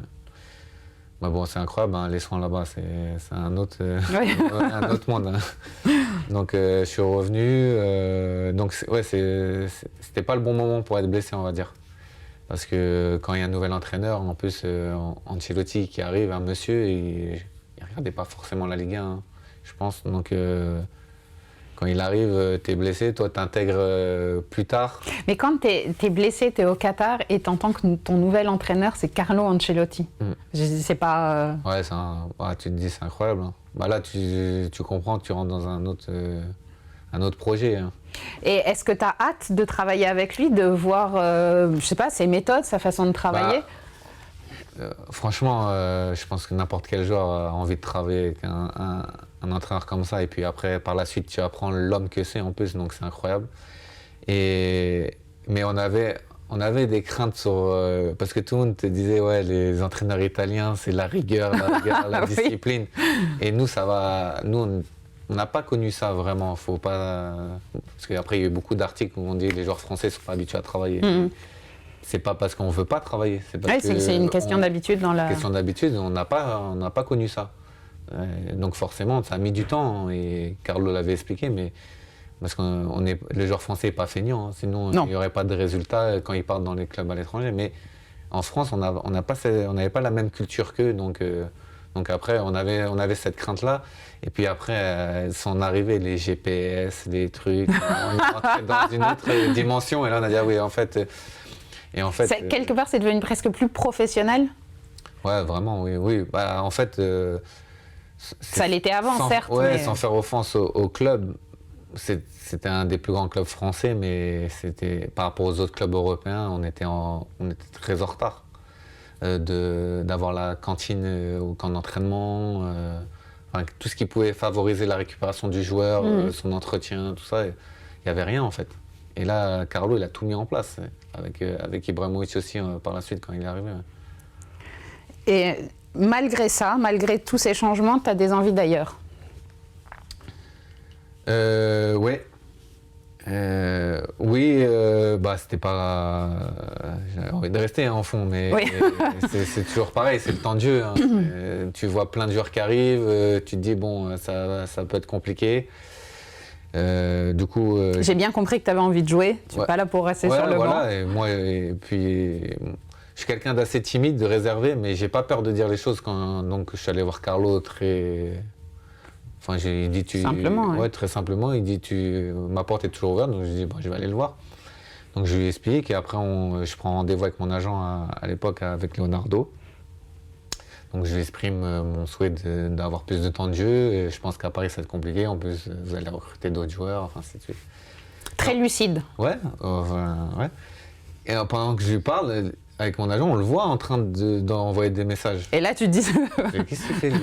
Bah bon, c'est incroyable, hein, les soins là-bas, c'est un autre, un autre monde. Hein. Donc je suis revenu, donc c'était pas le bon moment pour être blessé, on va dire. Parce que quand il y a un nouvel entraîneur, en plus Ancelotti qui arrive, un monsieur, il regardait pas forcément la Ligue 1, hein, je pense. Donc quand il arrive, tu es blessé, toi t'intègres plus tard. Mais quand tu es blessé, tu es au Qatar et t'entends que ton nouvel entraîneur c'est Carlo Ancelotti. C'est pas... Ouais, tu te dis c'est incroyable. Hein. Bah là tu comprends que tu rentres dans un autre projet. Hein. Et est-ce que tu as hâte de travailler avec lui, de voir, je sais pas, ses méthodes, sa façon de travailler? Franchement, je pense que n'importe quel joueur a envie de travailler avec un entraîneur comme ça. Et puis après, par la suite, tu apprends l'homme que c'est en plus, donc c'est incroyable. Mais on avait des craintes sur... parce que tout le monde te disait, ouais, les entraîneurs italiens, c'est la rigueur, la discipline. Et nous, ça va... Nous, on n'a pas connu ça vraiment. Faut pas... Parce qu'après, il y a eu beaucoup d'articles où on dit que les joueurs français ne sont pas habitués à travailler. C'est pas parce qu'on veut pas travailler. C'est une question d'habitude dans la... Question d'habitude, on n'a pas connu ça. Donc forcément, ça a mis du temps, et Carlo l'avait expliqué, mais parce que le joueur français n'est pas feignant, hein, sinon il n'y aurait pas de résultats quand ils partent dans les clubs à l'étranger. Mais en France, on n'avait pas la même culture qu'eux, donc après, on avait cette crainte-là. Et puis après, sont arrivés les GPS, les trucs, on est rentré dans une autre dimension, et là on a dit, ah oui, en fait... quelque part, c'est devenu presque plus professionnel? Ouais, vraiment, oui. Bah, en fait... ça l'était avant, certes. Ouais, sans faire offense au club, c'était un des plus grands clubs français, mais par rapport aux autres clubs européens, on était très en retard. D'avoir la cantine au camp d'entraînement, tout ce qui pouvait favoriser la récupération du joueur, son entretien, tout ça, il n'y avait rien en fait. Et là, Carlo, il a tout mis en place, avec Ibrahimovic aussi par la suite quand il est arrivé. Et malgré ça, malgré tous ces changements, tu as des envies d'ailleurs? Ouais. Oui, c'était pas... J'avais envie de rester en fond, mais oui. c'est toujours pareil, c'est le temps de jeu. Hein. Tu vois plein de joueurs qui arrivent, tu te dis, bon, ça peut être compliqué. Du coup... J'ai bien compris que tu avais envie de jouer, tu n'es pas là pour rester sur le banc. Et puis, je suis quelqu'un d'assez timide, de réservé, mais j'ai pas peur de dire les choses donc je suis allé voir Carlo très... Enfin, il dit simplement, ouais, très simplement, il dit ma porte est toujours ouverte, donc je dis je vais aller le voir. Donc je lui explique, et après je prends rendez-vous avec mon agent à l'époque avec Leonardo. Donc je lui exprime mon souhait d'avoir plus de temps de jeu, et je pense qu'à Paris ça va être compliqué, en plus vous allez recruter d'autres joueurs, enfin ainsi de suite. Très lucide. Ouais, ouais. Et pendant que je lui parle, avec mon agent, on le voit en train d'envoyer des messages. Et là, tu te dis... Qu'est-ce qu'il fait, lui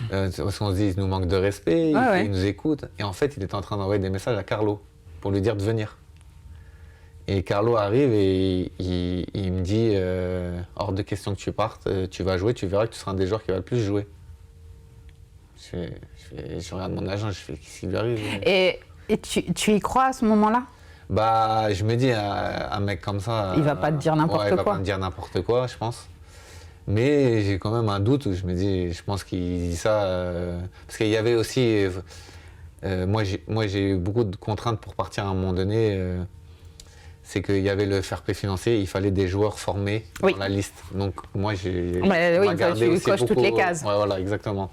parce qu'on se dit, il nous manque de respect, il nous écoute. Et en fait, il était en train d'envoyer des messages à Carlo pour lui dire de venir. Et Carlo arrive et il me dit, hors de question que tu partes, tu vas jouer, tu verras que tu seras un des joueurs qui va le plus jouer. Je regarde mon agent, je fais, qu'est-ce qui lui arrive? Et tu y crois à ce moment-là? Je me dis, un mec comme ça... Il va pas te dire n'importe quoi. Il va pas me dire n'importe quoi, je pense. Mais j'ai quand même un doute où je me dis, je pense qu'il dit ça... parce qu'il y avait aussi... moi, j'ai eu beaucoup de contraintes pour partir à un moment donné. C'est qu'il y avait le fair play financier, il fallait des joueurs formés dans la liste. Donc moi, j'ai gardé aussi coches toutes les cases. Ouais, voilà, exactement.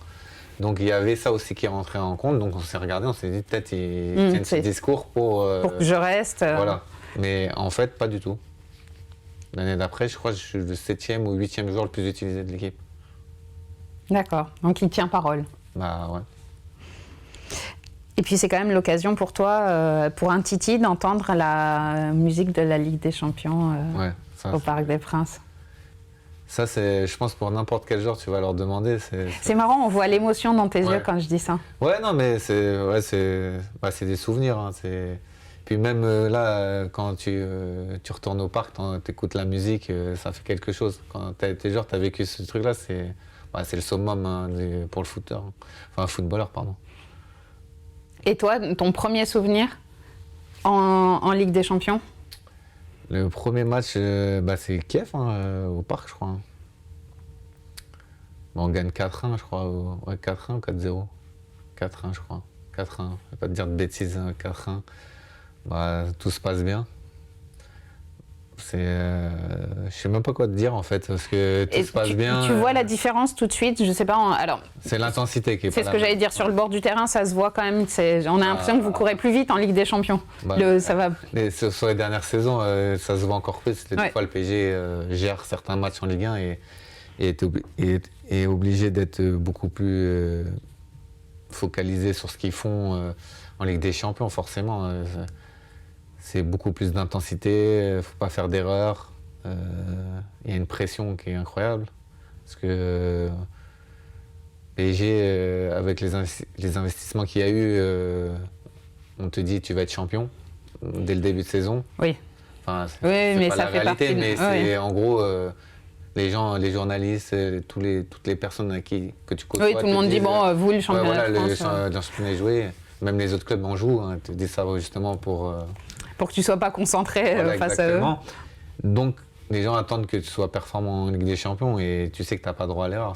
Donc il y avait ça aussi qui rentrait en compte, donc on s'est regardé, on s'est dit peut-être il tient ce discours pour que je reste. Voilà, mais en fait pas du tout. L'année d'après, je crois que je suis le 7e ou 8e joueur le plus utilisé de l'équipe. D'accord, donc il tient parole. Bah ouais. Et puis c'est quand même l'occasion pour toi, pour un Titi, d'entendre la musique de la Ligue des Champions au Parc des Princes. Ça, je pense pour n'importe quel joueur, tu vas leur demander. C'est marrant, on voit l'émotion dans tes yeux quand je dis ça. Ouais, non, mais c'est des souvenirs. Hein, puis même là, quand tu retournes au parc, tu écoutes la musique, ça fait quelque chose. Quand tu as été joueur, tu as vécu ce truc-là, c'est le summum pour le footeur. Enfin, footballeur, pardon. Et toi, ton premier souvenir en Ligue des Champions? Le premier match, c'est Kiev, au parc, je crois. On gagne 4-1, je crois. 4-1 ou 4-0 4-1, je crois. 4-1, je ne vais pas te dire de bêtises, 4-1. Tout se passe bien. Je ne sais même pas quoi te dire, en fait, parce que tout se passe bien. Tu vois la différence tout de suite, je sais pas. Alors, c'est l'intensité qui est pas là. C'est ce que j'allais dire, sur le bord du terrain, ça se voit quand même. On a l'impression que vous courez plus vite en Ligue des Champions. Ça va. Sur les dernières saisons, ça se voit encore plus. Des fois, le PSG gère certains matchs en Ligue 1 et est obligé d'être beaucoup plus focalisé sur ce qu'ils font en Ligue des Champions, forcément. C'est beaucoup plus d'intensité, il ne faut pas faire d'erreur. Il y a une pression qui est incroyable. Parce que PSG, avec les investissements qu'il y a eu, on te dit tu vas être champion dès le début de saison. Oui. Enfin, mais pas ça la fait réalité, partie. Mais c'est en gros les journalistes, toutes les personnes que tu côtoies. Oui, tout le monde dit vous le championnat de France. Le championnat est joué. Même les autres clubs en jouent. Hein, te disent ça justement pour que tu ne sois pas concentré face à eux. Donc, les gens attendent que tu sois performant en Ligue des Champions et tu sais que tu n'as pas droit à l'erreur.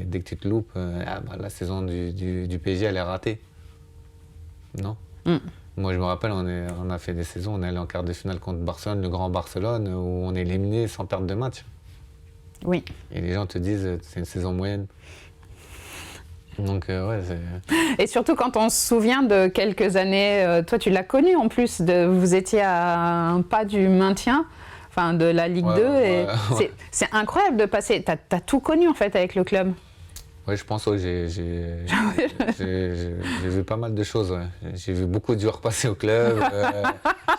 Dès que tu te loupes, la saison du PSG, elle est ratée. Non. Moi, je me rappelle, on a fait des saisons, on est allé en quart de finale contre Barcelone, le grand Barcelone, où on est éliminé sans perdre de match. Oui. Et les gens te disent, c'est une saison moyenne. Donc, ouais, c'est... Et surtout quand on se souvient de quelques années, toi tu l'as connu en plus, vous étiez à un pas du maintien, enfin de la Ligue 2, et c'est incroyable de passer, t'as tout connu en fait avec le club. Oui, je pense que j'ai vu pas mal de choses. Ouais. J'ai vu beaucoup de joueurs passer au club,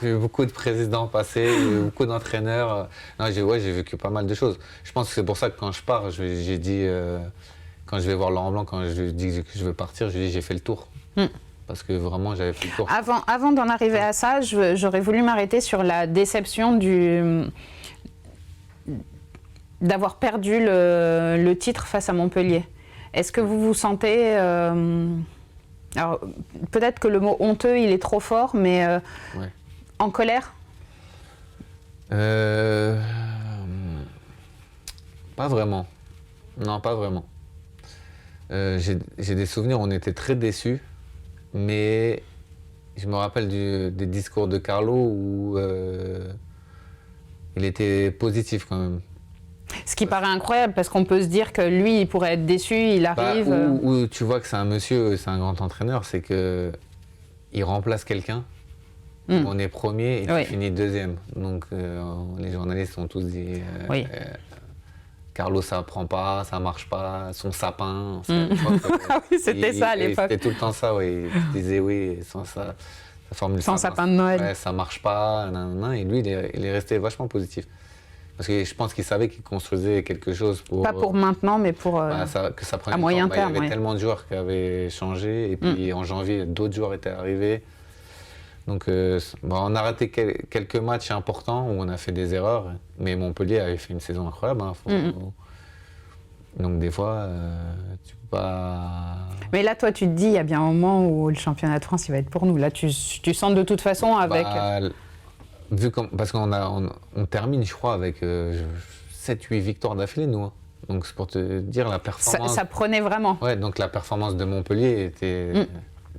j'ai vu beaucoup de présidents passer, j'ai vu beaucoup d'entraîneurs. Non, j'ai vécu pas mal de choses. Je pense que c'est pour ça que quand je pars, j'ai dit, quand je vais voir Laurent Blanc, quand je lui dis que je veux partir, je lui dis j'ai fait le tour. Parce que vraiment, j'avais fait le tour. Avant d'en arriver à ça, j'aurais voulu m'arrêter sur la déception d'avoir perdu le titre face à Montpellier. Est-ce que vous vous sentez... alors, peut-être que le mot honteux, il est trop fort, mais en colère? Pas vraiment. Non, pas vraiment. J'ai des souvenirs, on était très déçus, mais je me rappelle des discours de Carlo où il était positif quand même. Ce qui paraît incroyable, parce qu'on peut se dire que lui, il pourrait être déçu, il arrive... Où tu vois que c'est un monsieur, c'est un grand entraîneur, c'est qu'il remplace quelqu'un, on est premier et tu finis deuxième. Donc les journalistes ont tous dit Carlo, ça prend pas, ça marche pas, son sapin. Oui, c'était ça à l'époque. C'était tout le temps ça, oui. Il disait oui, sans ça, la formule sans sapin de Noël. Ouais, ça marche pas, et lui, il est resté vachement positif. Parce que je pense qu'il savait qu'il construisait quelque chose pour... Pas pour maintenant, mais pour que ça prenait à moyen terme. Il y avait tellement de joueurs qui avaient changé. Et puis en janvier, d'autres joueurs étaient arrivés. Donc on a raté quelques matchs importants où on a fait des erreurs. Mais Montpellier avait fait une saison incroyable. Donc des fois, tu peux pas... Mais là, toi, tu te dis, il y a bien un moment où le championnat de France, il va être pour nous. Là, tu sens de toute façon avec... Parce qu'on termine, je crois, avec 7-8 victoires d'affilée, nous. Donc c'est pour te dire la performance... Ça prenait vraiment. Ouais, donc la performance de Montpellier était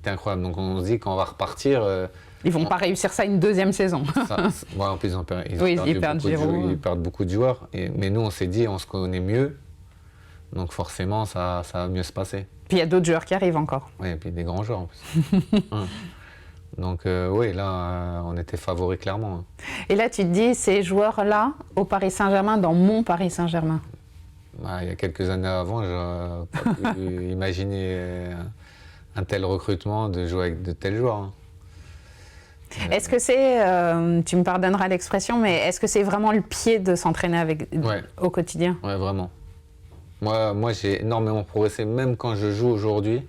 incroyable. Donc on se dit qu'on va repartir... Ils vont pas réussir ça une deuxième saison. En plus, ils perdent beaucoup de joueurs. Mais nous, on s'est dit, on se connaît mieux. Donc forcément, ça va mieux se passer. Puis il y a d'autres joueurs qui arrivent encore. Oui, et puis des grands joueurs en plus. Donc oui, là, on était favoris clairement. Et là, tu te dis, ces joueurs-là, au Paris Saint-Germain, dans mon Paris Saint-Germain? Il y a quelques années avant, je n'aurais pas pu imaginer un tel recrutement, de jouer avec de tels joueurs. Est-ce que c'est, tu me pardonneras l'expression, mais est-ce que c'est vraiment le pied de s'entraîner au quotidien? Oui, vraiment. Moi, j'ai énormément progressé. Même quand je joue aujourd'hui,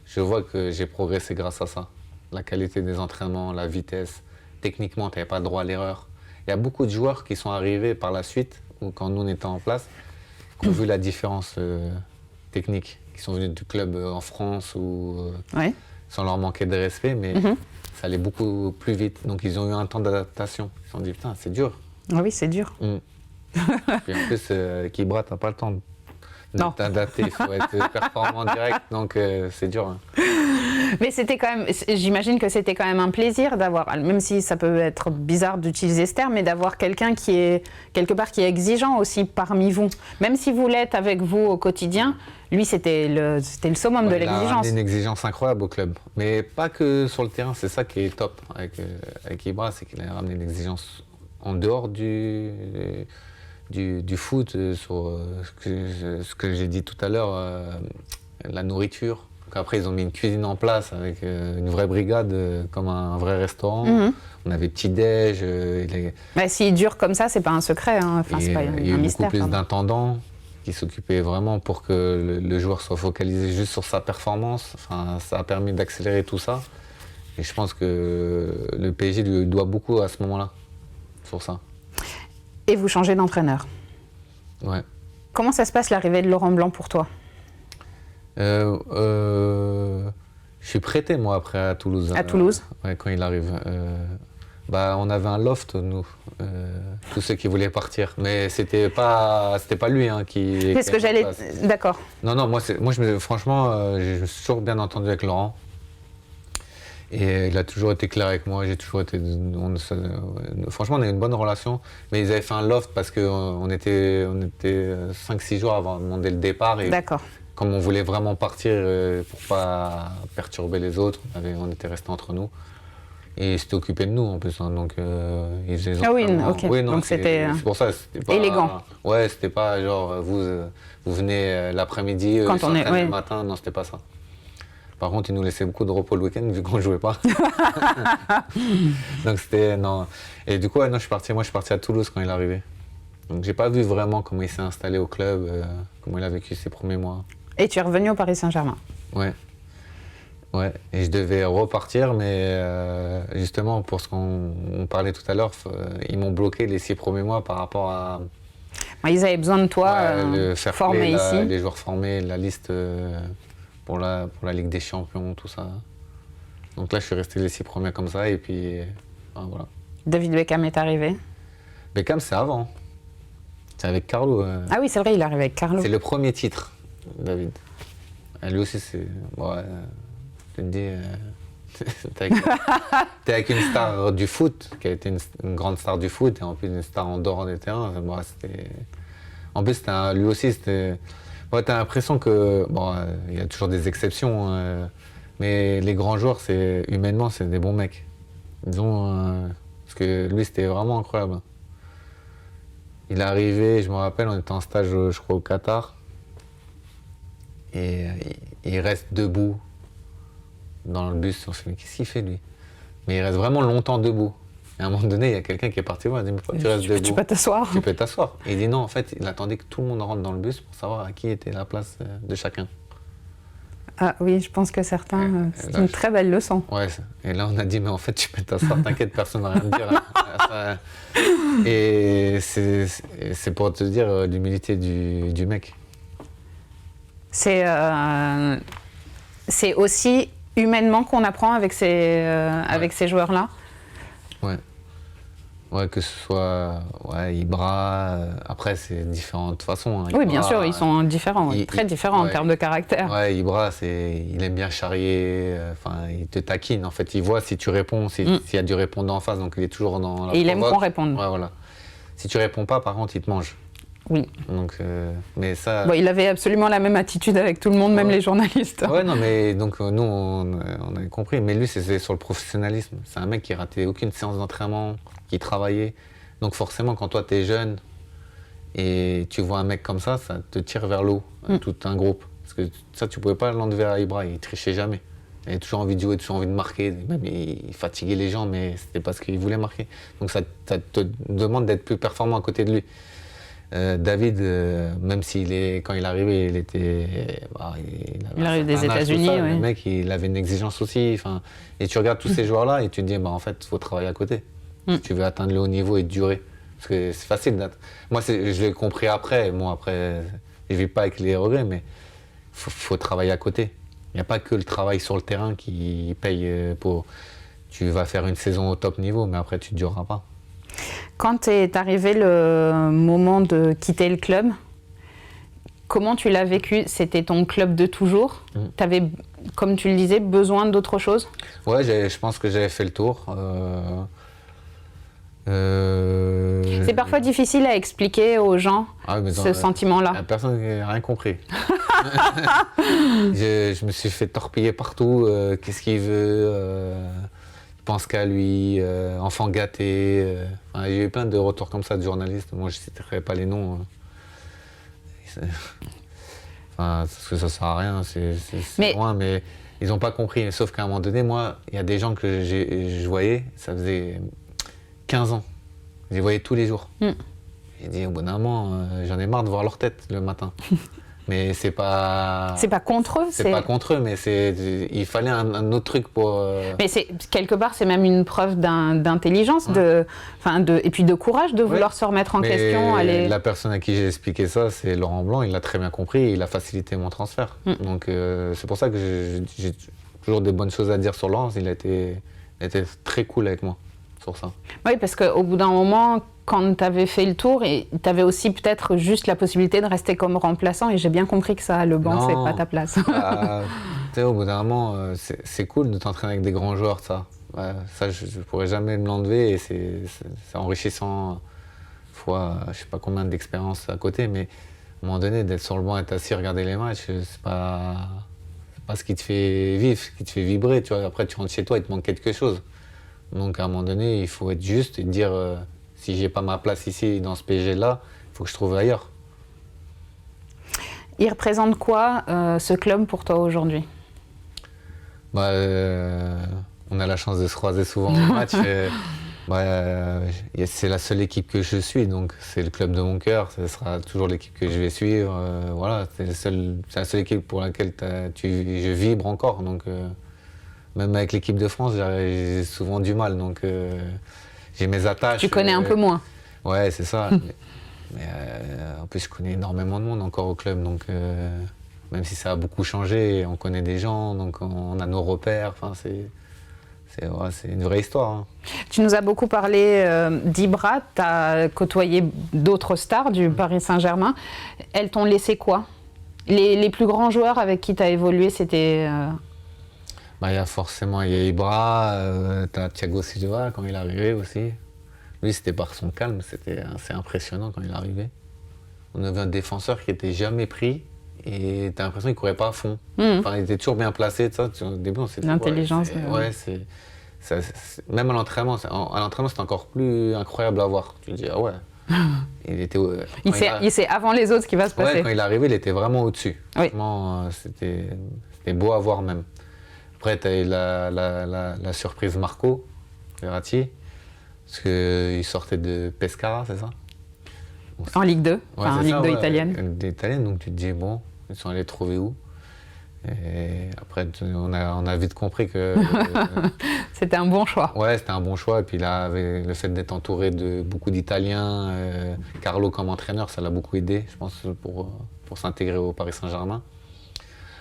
je vois que j'ai progressé grâce à ça. La qualité des entraînements, la vitesse. Techniquement, tu n'avais pas le droit à l'erreur. Il y a beaucoup de joueurs qui sont arrivés par la suite, ou quand nous on était en place, qui ont vu la différence technique, qui sont venus du club en France ou sans leur manquer de respect, mais ça allait beaucoup plus vite. Donc ils ont eu un temps d'adaptation. Ils se sont dit, putain, c'est dur. Ah oui, c'est dur. Puis en plus, Kibra, tu n'as pas le temps de t'adapter. Il faut être performant direct, donc c'est dur. Hein. Mais c'était quand même, j'imagine que c'était quand même un plaisir d'avoir, même si ça peut être bizarre d'utiliser ce terme, mais d'avoir quelqu'un qui est quelque part qui est exigeant aussi parmi vous. Même si vous l'êtes avec vous au quotidien, lui c'était le summum de l'exigence. Il a ramené une exigence incroyable au club, mais pas que sur le terrain. C'est ça qui est top avec Ibra, c'est qu'il a ramené une exigence en dehors du foot, sur ce que j'ai dit tout à l'heure, la nourriture. Après, ils ont mis une cuisine en place avec une vraie brigade, comme un vrai restaurant. On avait petit-déj. S'il dure comme ça, c'est pas un secret. Hein. Enfin, c'est pas un mystère. Il y a eu beaucoup plus d'intendants qui s'occupaient vraiment pour que le joueur soit focalisé juste sur sa performance. Enfin, ça a permis d'accélérer tout ça. Et je pense que le PSG lui doit beaucoup à ce moment-là, sur ça. Et vous changez d'entraîneur. Ouais. Comment ça se passe l'arrivée de Laurent Blanc pour toi? Je suis prêté, moi, après à Toulouse. À Toulouse ouais, quand il arrive. On avait un loft, nous. tous ceux qui voulaient partir. Mais c'était pas lui hein, qui. Qu'est-ce que j'allais. D'accord. Non, franchement, je me suis toujours bien entendu avec Laurent. Et il a toujours été clair avec moi. Franchement, on a eu une bonne relation. Mais ils avaient fait un loft parce qu'on était 5-6 jours avant de demander le départ. Et D'accord. comme on voulait vraiment partir pour pas perturber les autres, on était restés entre nous. Et ils s'étaient occupés de nous en plus. Hein, donc, ils faisaient ah oui, ok. Oui, non, donc c'était c'est pour ça. C'était pas, élégant. Ouais, c'était pas genre vous venez l'après-midi, quand on est le matin. Non, c'était pas ça. Par contre, ils nous laissaient beaucoup de repos le week-end vu qu'on ne jouait pas. Donc c'était non. Et du coup, ouais, non, je suis parti à Toulouse quand il est arrivé. Donc j'ai pas vu vraiment comment il s'est installé au club, comment il a vécu ses premiers mois. Et tu es revenu au Paris Saint-Germain. Ouais. Ouais. Et je devais repartir, mais justement pour ce qu'on parlait tout à l'heure, ils m'ont bloqué les 6 premiers mois par rapport à. Ils avaient besoin de toi le fair formé play, ici. Les joueurs formés, la liste. Pour la Ligue des Champions, tout ça. Donc là, je suis resté les 6 premiers comme ça, et puis voilà. David Beckham est arrivé. Beckham, c'est avant. C'est avec Carlo. Ah oui, c'est vrai, il est arrivé avec Carlo. C'est le premier titre, David. Et lui aussi, c'est... Ouais, tu te dis... t'es avec une star du foot, qui a été une grande star du foot, et en plus une star en dehors des terrains. Bon, c'était... En plus, lui aussi, c'était... Ouais, t'as l'impression que, bon, il y a toujours des exceptions, mais les grands joueurs, humainement, c'est des bons mecs. Disons, parce que lui, c'était vraiment incroyable. Il est arrivé, je me rappelle, on était en stage, je crois, au Qatar, et il reste debout dans le bus. On se dit, mais qu'est-ce qu'il fait, lui? Mais il reste vraiment longtemps debout. Et à un moment donné, il y a quelqu'un qui est parti voir, il dit, mais pourquoi tu restes debout? Tu peux t'asseoir. Tu peux t'asseoir. Et il dit non, en fait, il attendait que tout le monde rentre dans le bus pour savoir à qui était la place de chacun. Ah oui, je pense que certains, c'est une très belle leçon. Ouais, et là on a dit, mais en fait, tu peux t'asseoir, t'inquiète, personne n'a rien à dire. Et c'est pour te dire l'humilité du mec. C'est aussi humainement qu'on apprend avec ces joueurs-là. Ouais. Ouais, que ce soit Ibra, après c'est différentes façons. Hein. Oui, bien sûr, ils sont différents, très différents en termes de caractère. Ouais, Ibra, il aime bien charrier, il te taquine en fait, il voit si tu réponds, s'il y a du répondant en face, donc il est toujours dans la Et il aime qu'on réponde. Ouais, voilà. Si tu réponds pas, par contre, il te mange. Oui. Donc, mais ça... Bon, il avait absolument la même attitude avec tout le monde, même les journalistes. Ouais, non, mais donc nous, on avait compris. Mais lui, c'est sur le professionnalisme. C'est un mec qui ratait aucune séance d'entraînement, qui travaillait. Donc forcément, quand toi, t'es jeune et tu vois un mec comme ça te tire vers l'eau, tout un groupe. Parce que ça, tu pouvais pas l'enlever à Ibra, il trichait jamais. Il avait toujours envie de jouer, toujours envie de marquer. Même il fatiguait les gens, mais c'était parce qu'il voulait marquer. Donc ça te demande d'être plus performant à côté de lui. David, même quand il est arrivé, il arrive des États-Unis. Ouais. Le mec, il avait une exigence aussi. Et tu regardes tous ces joueurs-là et tu te dis, en fait, il faut travailler à côté. Si tu veux atteindre le haut niveau et durer. Parce que c'est facile d'être. Moi, je l'ai compris après. Moi, après, je ne vis pas avec les regrets, mais il faut travailler à côté. Il n'y a pas que le travail sur le terrain qui paye pour. Tu vas faire une saison au top niveau, mais après, tu ne dureras pas. Quand est arrivé le moment de quitter le club, comment tu l'as vécu? C'était ton club de toujours? Tu avais, comme tu le disais, besoin d'autre chose? Ouais, je pense que j'avais fait le tour. C'est parfois difficile à expliquer aux gens ce sentiment-là. Personne n'a rien compris. Je me suis fait torpiller partout. Qu'est-ce qu'il veut il pense qu'à lui, enfant gâté. J'ai eu plein de retours comme ça de journalistes. Moi, je ne citerai pas les noms. Parce que ça ne sert à rien, c'est loin, mais ils n'ont pas compris. Sauf qu'à un moment donné, moi, il y a des gens que je voyais, ça faisait 15 ans. Je les voyais tous les jours. J'ai dit, au bout d'un moment, j'en ai marre de voir leur tête le matin. Mais c'est pas... C'est pas contre eux. C'est pas contre eux, mais il fallait un autre truc pour... Mais quelque part, c'est même une preuve d'intelligence, et puis de courage de vouloir se remettre en question. La personne à qui j'ai expliqué ça, c'est Laurent Blanc. Il l'a très bien compris et il a facilité mon transfert. Donc c'est pour ça que j'ai toujours des bonnes choses à dire sur Laurent. Il a été très cool avec moi. sur ça. Oui, parce qu'au bout d'un moment, quand tu avais fait le tour, tu avais aussi peut-être juste la possibilité de rester comme remplaçant. Et j'ai bien compris que ça, le banc, c'est pas ta place. Au bout d'un moment, c'est cool de t'entraîner avec des grands joueurs, ça. Ça, je ne pourrais jamais me l'enlever et c'est enrichissant. Fois, je sais pas combien d'expériences à côté, mais à un moment donné, d'être sur le banc, être assis, regarder les matchs, c'est pas ce qui te fait vivre, ce qui te fait vibrer. Tu vois. Après, tu rentres chez toi, il te manque quelque chose. Donc, à un moment donné, il faut être juste et dire si j'ai pas ma place ici, dans ce PSG-là, il faut que je trouve ailleurs. Il représente quoi, ce club, pour toi, aujourd'hui? On a la chance de se croiser souvent au match. C'est la seule équipe que je suis, donc c'est le club de mon cœur, ce sera toujours l'équipe que je vais suivre. Voilà, c'est la seule équipe pour laquelle je vibre encore. Donc, même avec l'équipe de France, j'ai souvent du mal. Donc, j'ai mes attaches. Tu connais un peu moins. Ouais, c'est ça. mais en plus, je connais énormément de monde encore au club. Donc, même si ça a beaucoup changé, on connaît des gens, donc on a nos repères. Enfin, c'est une vraie histoire. Hein. Tu nous as beaucoup parlé d'Ibra, tu as côtoyé d'autres stars du Paris Saint-Germain. Elles t'ont laissé quoi? Les plus grands joueurs avec qui tu as évolué, c'était... Il y a Ibra, tu as Thiago Silva quand il est arrivé aussi. Lui, c'était par son calme, c'était assez impressionnant quand il est arrivé. On avait un défenseur qui n'était jamais pris et tu as l'impression qu'il ne courait pas à fond. Enfin, il était toujours bien placé. Au début, on s'est dit, l'intelligence. Même à l'entraînement, c'était encore plus incroyable à voir. Tu te dis, ah ouais. Il sait avant les autres ce qui va se passer. Ouais, quand il est arrivé, il était vraiment au-dessus. Oui. Vraiment, c'était beau à voir même. Après, tu as eu la surprise Marco Verratti, parce qu'il sortait de Pescara, c'est ça? En Ligue 2, en Ligue 2 italienne. Italienne, donc tu te dis, bon, ils sont allés trouver où? Et après, on a vite compris que... C'était un bon choix. Ouais, c'était un bon choix. Et puis là, avec le fait d'être entouré de beaucoup d'Italiens, Carlo comme entraîneur, ça l'a beaucoup aidé, je pense, pour s'intégrer au Paris Saint-Germain.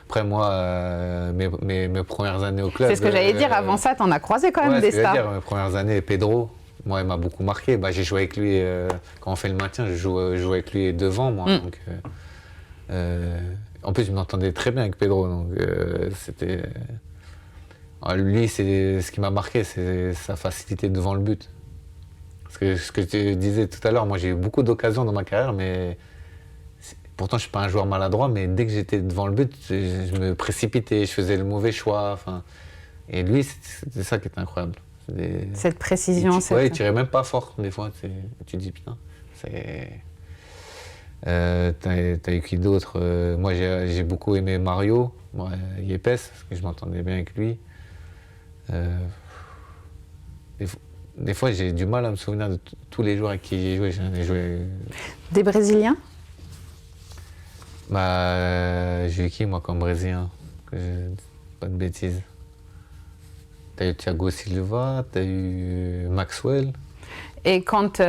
Après, moi, mes premières années au club... C'est ce que j'allais dire, avant ça, tu en as croisé quand même des stars. Mes premières années, Pedro, moi, il m'a beaucoup marqué. J'ai joué avec lui, quand on fait le maintien, je joue avec lui devant, moi. Donc, en plus, je m'entendais très bien avec Pedro, donc c'était... Lui, c'est ce qui m'a marqué, c'est sa facilité devant le but. Parce que ce que je disais tout à l'heure, moi j'ai eu beaucoup d'occasions dans ma carrière, mais pourtant je suis pas un joueur maladroit, mais dès que j'étais devant le but, je me précipitais, je faisais le mauvais choix. Et lui, c'était ça qui était incroyable. Cette précision. Ouais, il tirait même pas fort des fois. Tu te dis putain, c'est... T'as eu qui d'autre? Moi j'ai beaucoup aimé Mario, Yepes, parce que je m'entendais bien avec lui. Des fois j'ai du mal à me souvenir de tous les joueurs avec qui j'ai joué. J'en ai joué... Des Brésiliens? J'ai eu qui moi comme Brésilien? Que je dis pas de bêtises. T'as eu Thiago Silva, t'as eu Maxwell. Et quand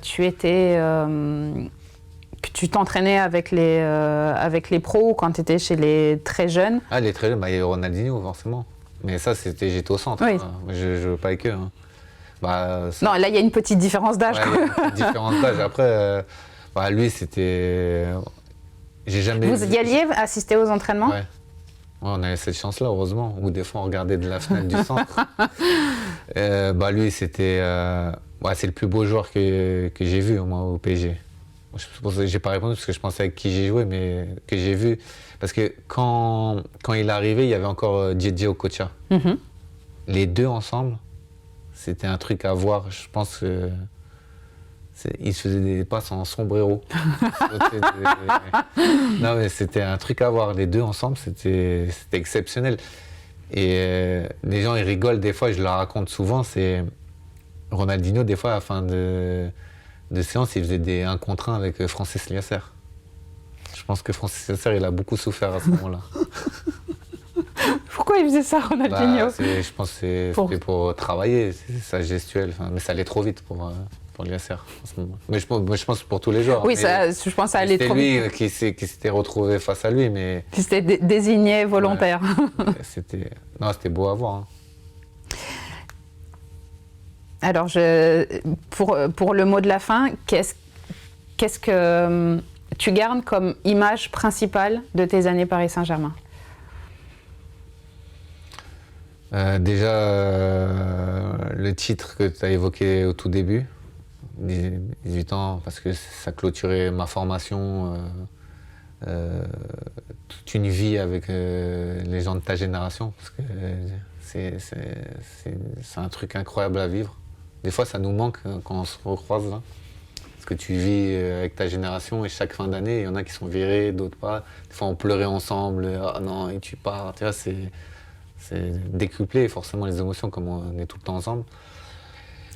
tu étais... que tu t'entraînais avec les pros ou quand tu étais chez les très jeunes? Les très jeunes, il y avait Ronaldinho forcément. Mais ça, j'étais au centre. Oui. Hein. Je ne jouais pas avec eux. Hein. Non, là, il y a une petite différence d'âge. Ouais, il y a une petite différence d'âge. Après, lui, c'était... J'ai jamais... Vous y alliez assister aux entraînements? Ouais. On avait cette chance-là, heureusement. Ou des fois, on regardait de la fenêtre du centre. Lui, c'était... c'est le plus beau joueur que j'ai vu, moi, au PSG. Je n'ai pas répondu parce que je pensais avec qui j'ai joué, mais que j'ai vu. Parce que quand il est arrivé, il y avait encore Didier Okocha. Mm-hmm. Les deux ensemble, c'était un truc à voir. Je pense que ils se faisaient des passes en sombrero. Non, mais c'était un truc à voir. Les deux ensemble, c'était exceptionnel. Et les gens, ils rigolent des fois, je leur raconte souvent. C'est Ronaldinho, des fois, à la fin de séance, il faisait 1 contre 1 avec Francis Liasser. Je pense que Francis Liasser, il a beaucoup souffert à ce moment-là. Pourquoi il faisait ça, Ronaldinho? Je pense que c'était pour travailler, c'est sa gestuelle. Mais ça allait trop vite pour Liasser à ce moment. Mais je pense pour tous les joueurs. Oui, je pense que ça allait trop vite. C'était lui qui s'était retrouvé face à lui. Mais... C'était désigné volontaire. Ouais, c'était beau à voir. Hein. Alors, pour le mot de la fin, qu'est-ce que tu gardes comme image principale de tes années Paris Saint-Germain? Déjà, le titre que tu as évoqué au tout début, 18 ans, parce que ça clôturait ma formation, toute une vie avec les gens de ta génération, parce que c'est un truc incroyable à vivre. Des fois, ça nous manque quand on se recroise là. Parce que tu vis avec ta génération et chaque fin d'année, il y en a qui sont virés, d'autres pas. Des fois, on pleurait ensemble. Ah non, et tu pars. Tu vois, c'est décuplé forcément les émotions comme on est tout le temps ensemble.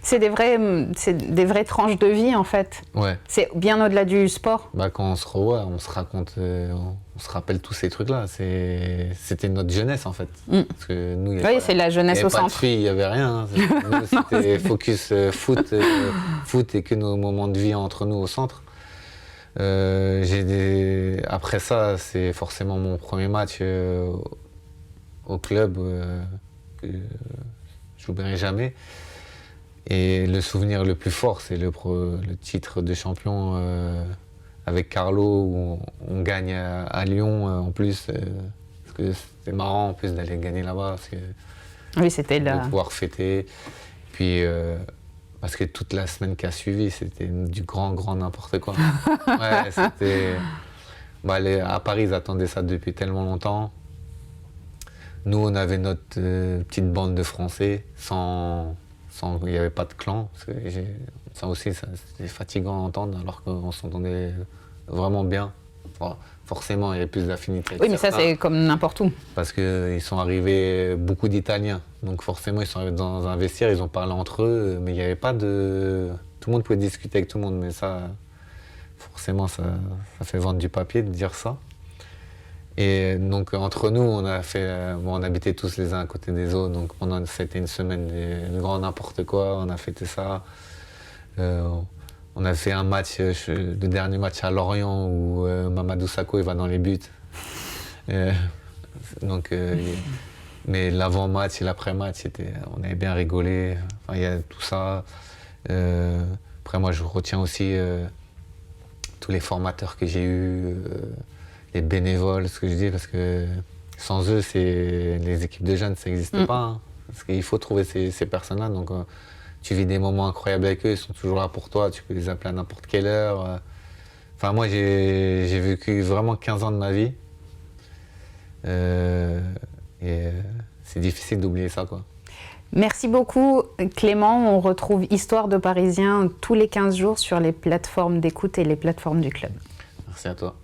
C'est des vraies tranches de vie en fait. Ouais. C'est bien au-delà du sport. Bah, quand on se revoit, on se raconte, on se rappelle tous ces trucs-là. C'était notre jeunesse en fait. Parce que nous, oui, c'est la jeunesse au centre. Il n'y avait pas de filles, il n'y avait rien. Nous, c'était focus foot, foot et que nos moments de vie entre nous au centre. Après ça, c'est forcément mon premier match au club que je n'oublierai jamais. Et le souvenir le plus fort, c'est le titre de champion avec Carlo, où on gagne à Lyon en plus. Parce que c'était marrant en plus d'aller gagner là-bas. Oui, c'était là. De pouvoir fêter. Puis, parce que toute la semaine qui a suivi, c'était du grand n'importe quoi. Ouais, c'était. Bah, à Paris, ils attendaient ça depuis tellement longtemps. Nous, on avait notre petite bande de Français, il n'y avait pas de clan. Parce que ça aussi, c'était fatigant à entendre, alors qu'on s'entendait vraiment bien. Enfin, forcément, il y avait plus d'affinité. Oui, mais ça, c'est comme n'importe où. Parce qu'ils sont arrivés beaucoup d'Italiens. Donc forcément, ils sont arrivés dans un vestiaire, ils ont parlé entre eux, mais il n'y avait pas de... Tout le monde pouvait discuter avec tout le monde, mais ça, forcément, ça fait vendre du papier de dire ça. Et donc entre nous, on habitait tous les uns à côté des autres, donc c'était une semaine de grand n'importe quoi, on a fêté ça. On a fait un match, le dernier match à Lorient où Mamadou Sakho il va dans les buts. Mais l'avant-match et l'après-match, on avait bien rigolé. Enfin, il y a tout ça. Après moi, je retiens aussi tous les formateurs que j'ai eus. Les bénévoles, ce que je dis, parce que sans eux, les équipes de jeunes, ça n'existe pas. Hein, parce qu'il faut trouver ces personnes-là. Donc, tu vis des moments incroyables avec eux, ils sont toujours là pour toi, tu peux les appeler à n'importe quelle heure. Enfin, moi, j'ai vécu vraiment 15 ans de ma vie. C'est difficile d'oublier ça, quoi. Merci beaucoup, Clément. On retrouve Histoire de Parisien tous les 15 jours sur les plateformes d'écoute et les plateformes du club. Merci à toi.